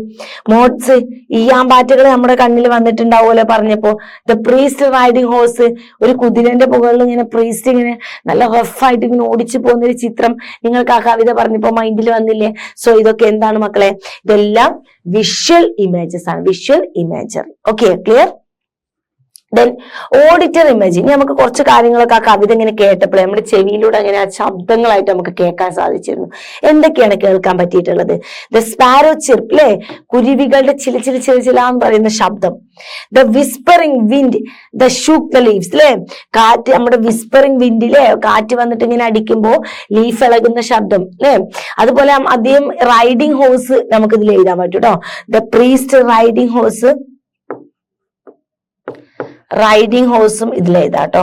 മോഡ്സ്, ഈയാമ്പാറ്റകൾ നമ്മുടെ കണ്ണിൽ വന്നിട്ടുണ്ടാവുമല്ലോ പറഞ്ഞപ്പോ. ദ പ്രീസ്റ്റ് റൈഡിങ് ഹോഴ്സ്, ഒരു കുതിരന്റെ മുകളിൽ ഇങ്ങനെ പ്രീസ്റ്റ് ഇങ്ങനെ നല്ല റഫായിട്ട് ഇങ്ങനെ ഓടിച്ചു പോകുന്ന ഒരു ചിത്രം നിങ്ങൾക്ക് ആ കവിത പറഞ്ഞപ്പോ മൈൻഡിൽ വന്നില്ലേ? സോ ഇതൊക്കെ എന്താണ് മക്കളെ? ഇതെല്ലാം വിഷ്വൽ ഇമേജസ് ആണ്, visual imagery. Okay, clear? Then auditor image. ഇനി നമുക്ക് കുറച്ച് കാര്യങ്ങളൊക്കെ ആ കവിത ഇങ്ങനെ കേട്ടപ്പോഴേ നമ്മുടെ ചെവിയിലൂടെ അങ്ങനെ ആ ശബ്ദങ്ങളായിട്ട് നമുക്ക് കേൾക്കാൻ സാധിച്ചിരുന്നു. എന്തൊക്കെയാണ് കേൾക്കാൻ പറ്റിയിട്ടുള്ളത്? ദ സ്പാരോ ചിർപ്പ് അല്ലെ? കുരുവികളുടെ ചില പറയുന്ന ശബ്ദം. The whispering wind, the shook the leaves അല്ലെ? കാറ്റ്, നമ്മുടെ വിസ്പറിംഗ് വിൻഡിലെ കാറ്റ് വന്നിട്ട് ഇങ്ങനെ അടിക്കുമ്പോ ലീഫ് ഇളകുന്ന ശബ്ദം അല്ലെ? അതുപോലെ അദ്ദേഹം റൈഡിങ് ഹോഴ്സ് നമുക്ക് ഇതിൽ എഴുതാൻ പറ്റും കേട്ടോ. The priest riding horse, riding ഹോഴ്സും ഇതിലേതാട്ടോ.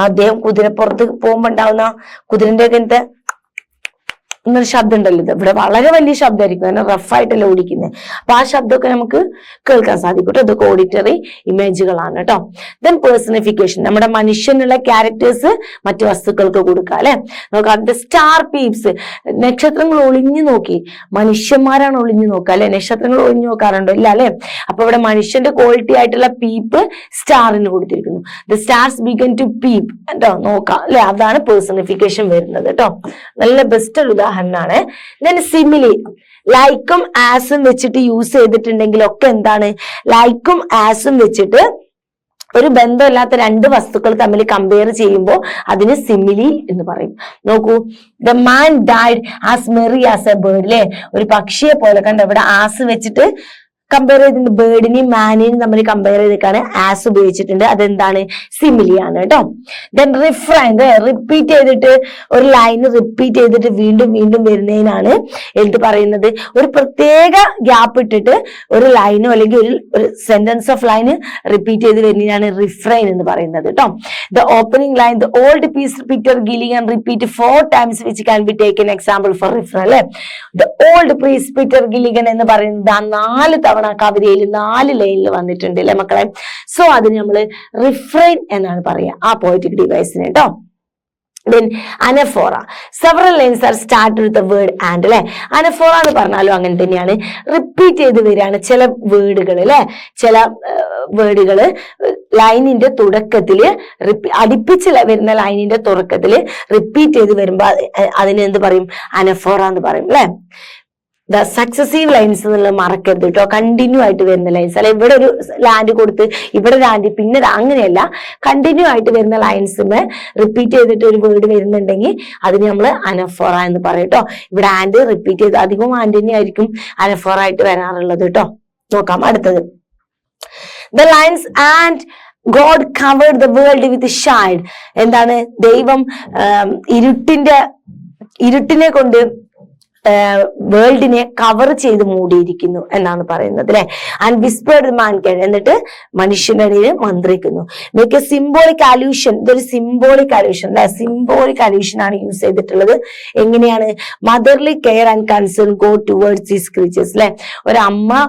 അദ്ദേഹം കുതിരപ്പുറത്ത് പോകുമ്പോ ഉണ്ടാവുന്ന കുതിരന്റെ ഒക്കെ ഇങ്ങനത്തെ എന്നൊരു ശബ്ദം ഉണ്ടല്ലോ, ഇത് ഇവിടെ വളരെ വലിയ ശബ്ദമായിരിക്കും, കാരണം റഫായിട്ടല്ല ഓടിക്കുന്നത്. അപ്പൊ ആ ശബ്ദമൊക്കെ നമുക്ക് കേൾക്കാൻ സാധിക്കും കേട്ടോ. ഇതൊക്കെ ഓഡിറ്ററി ഇമേജുകളാണ് കേട്ടോ. ദെൻ പേഴ്സണിഫിക്കേഷൻ, നമ്മുടെ മനുഷ്യനുള്ള ക്യാരക്ടേഴ്സ് മറ്റു വസ്തുക്കൾക്ക് കൊടുക്കുക അല്ലെ? നോക്കാം. ദ സ്റ്റാർ പീപ്സ്, നക്ഷത്രങ്ങൾ ഒളിഞ്ഞു നോക്കി. മനുഷ്യന്മാരാണ് ഒളിഞ്ഞു നോക്കുക അല്ലെ? നക്ഷത്രങ്ങൾ ഒളിഞ്ഞു നോക്കാറുണ്ടോ? ഇല്ല അല്ലെ? അപ്പൊ ഇവിടെ മനുഷ്യന്റെ ക്വാളിറ്റി ആയിട്ടുള്ള പീപ്പ് സ്റ്റാറിന് കൊടുത്തിരിക്കുന്നു. The stars began to peep കേട്ടോ, നോക്കാം അല്ലെ? അതാണ് പേഴ്സണിഫിക്കേഷൻ വരുന്നത് കേട്ടോ. നല്ല ബെസ്റ്റ് ഒരു ഉദാഹരണമാണ്. ദെൻ സിമിലി, ലൈക്കും ആസും വെച്ചിട്ട് യൂസ് ചെയ്തിട്ടുണ്ടെങ്കിലൊക്കെ എന്താണ്? ലൈക്കും ആസും വെച്ചിട്ട് ഒരു ബന്ധമില്ലാത്ത 2 വസ്തുക്കൾ തമ്മിൽ കമ്പയർ ചെയ്യുമ്പോൾ അതിന് സിമിലി എന്ന് പറയും. നോക്കൂ, the man died as merry as A bird അല്ലെ? ഒരു പക്ഷിയെ പോലെ. കണ്ടോ, ഇവിടെ ആസ് വെച്ചിട്ട് കമ്പയർ ചെയ്തിട്ടുണ്ട്. ബേർഡിനെയും മാനിനെയും തമ്മിൽ കമ്പയർ ചെയ്തിട്ടാണ് ആസ് ഉപയോഗിച്ചിട്ടുണ്ട്. അതെന്താണ്? സിമിലി ആണ് കേട്ടോ. ദെൻ റിഫ്രൈൻ, റിപ്പീറ്റ് ചെയ്തിട്ട് ഒരു ലൈൻ റിപ്പീറ്റ് ചെയ്തിട്ട് വീണ്ടും വീണ്ടും വരുന്നതിനാണ് എന്ത് പറയുന്നത്? ഒരു പ്രത്യേക ഗ്യാപ്പ് ഇട്ടിട്ട് ഒരു ലൈനോ അല്ലെങ്കിൽ ഒരു സെന്റൻസ് ഓഫ് ലൈന് റിപ്പീറ്റ് ചെയ്ത് വരുന്നതിനാണ് റിഫ്രൈൻ എന്ന് പറയുന്നത് കേട്ടോ. The opening line, the old priest Peter Gilligan repeat 4 times which can be taken example for refrain അല്ലെ? The old priest Peter Gilligan എന്ന് പറയുന്നത് 4 തവണ കവിതയിൽ 4 ലൈനിൽ വന്നിട്ടുണ്ട് അല്ലെ മക്കളെ? സോ അതിന് നമ്മൾ റിഫ്രൈൻ എന്നാണ് പറയുക ആ പോയറ്റിക് ഡിവൈസിന് കേട്ടോ. Then anaphora, several lines are started with the word and അല്ലെ? anaphora എന്ന് പറഞ്ഞാലും അങ്ങനെ തന്നെയാണ്, റിപ്പീറ്റ് ചെയ്ത് വരികയാണ് ചില വേർഡുകൾ അല്ലെ? ചില വേർഡുകള് ലൈനിന്റെ തുടക്കത്തില് അടുപ്പിച്ച് വരുന്ന ലൈനിന്റെ തുടക്കത്തില് റിപ്പീറ്റ് ചെയ്ത് വരുമ്പോ അതിന് എന്ത് പറയും? അനഫോറ എന്ന് പറയും അല്ലെ? ദ സക്സസീവ് ലൈൻസ് എന്നുള്ളത് മറക്കരുത് കേട്ടോ. കണ്ടിന്യൂ ആയിട്ട് വരുന്ന ലൈൻസ് അല്ല, ഇവിടെ ഒരു ലാൻഡ് കൊടുത്ത് ഇവിടെ ലാൻഡ് പിന്നെ അങ്ങനെയല്ല, കണ്ടിന്യൂ ആയിട്ട് വരുന്ന ലൈൻസിന് റിപ്പീറ്റ് ചെയ്തിട്ട് ഒരു വേർഡ് വരുന്നുണ്ടെങ്കിൽ അതിന് നമ്മൾ അനഫോറ എന്ന് പറയും കേട്ടോ. ഇവിടെ ആൻഡ് റിപ്പീറ്റ് ചെയ്ത് അധികവും ആൻഡ് തന്നെ ആയിരിക്കും അനഫോറ ആയിട്ട് വരാറുള്ളത് കേട്ടോ. നോക്കാം അടുത്തത്. The lines and God covered the world with shade. എന്താണ്? ദൈവം ഇരുട്ടിനെ കൊണ്ട് വേൾഡിനെ കവർ ചെയ്ത് മൂടിയിരിക്കുന്നു എന്നാണ് പറയുന്നത് അല്ലെ? ആൻഡ് വിസ്പേർഡ് മാൻകൈൻഡ്, എന്നിട്ട് മനുഷ്യന്റെ ഇടയിൽ മന്ത്രിക്കുന്നു. മേക്ക് എ സിംബോളിക് അല്യൂഷൻ, ഇതൊരു സിംബോളിക് അല്യൂഷൻ അല്ലെ? സിംബോളിക് അല്യൂഷൻ ആണ് യൂസ് ചെയ്തിട്ടുള്ളത്. എങ്ങനെയാണ്? Motherly care and concern go towards these creatures അല്ലെ? ഒരമ്മ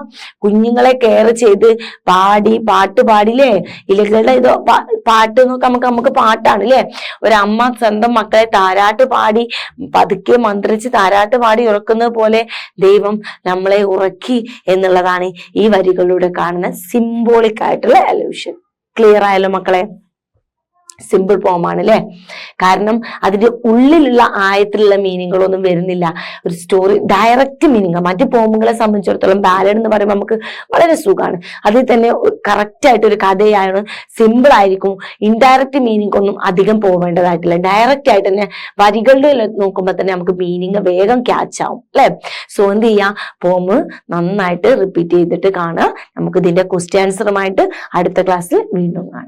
കുഞ്ഞുങ്ങളെ കെയർ ചെയ്ത് പാട്ട് പാടില്ലേ? ഇലകളുടെ ഇത് പാട്ട് നോക്കാം, നമുക്ക് പാട്ടാണ് അല്ലെ? ഒരമ്മ സ്വന്തം മക്കളെ താരാട്ട് പാടി പതുക്കെ മന്ത്രിച്ച് താരാട്ട് പാടി ഉറക്കുന്നത് പോലെ ദൈവം നമ്മളെ ഉറക്കി എന്നുള്ളതാണ് ഈ വരികളിലൂടെ കാണുന്ന സിംബോളിക് ആയിട്ടുള്ള അല്യൂഷൻ. ക്ലിയർ ആയല്ലോ മക്കളെ? സിമ്പിൾ പോമാണ് അല്ലെ. കാരണം അതിന്റെ ഉള്ളിലുള്ള ആയത്തിലുള്ള മീനിങ്ങുകളൊന്നും വരുന്നില്ല. ഒരു സ്റ്റോറി ഡയറക്റ്റ് മീനിങ്. മറ്റു പോമുകളെ സംബന്ധിച്ചിടത്തോളം ബാലഡ് എന്ന് പറയുമ്പോൾ നമുക്ക് വളരെ സുഖമാണ്. അതിൽ തന്നെ കറക്റ്റ് ആയിട്ട് ഒരു കഥയാണ്, സിമ്പിൾ ആയിരിക്കും. ഇൻഡയറക്റ്റ് മീനിങ് ഒന്നും അധികം പോവേണ്ടതായിട്ടില്ല. ഡയറക്റ്റ് ആയിട്ട് തന്നെ വരികളിൽ നോക്കുമ്പോൾ തന്നെ നമുക്ക് മീനിങ് വേഗം ക്യാച്ച് ആവും അല്ലെ. സോ എന്ത് ചെയ്യാം, പോം നന്നായിട്ട് റിപ്പീറ്റ് ചെയ്തിട്ട് കാണുക. നമുക്ക് ഇതിന്റെ ക്വസ്റ്റ്യൻ ആൻസറുമായിട്ട് അടുത്ത ക്ലാസ്സിൽ വീണ്ടും കാണാം.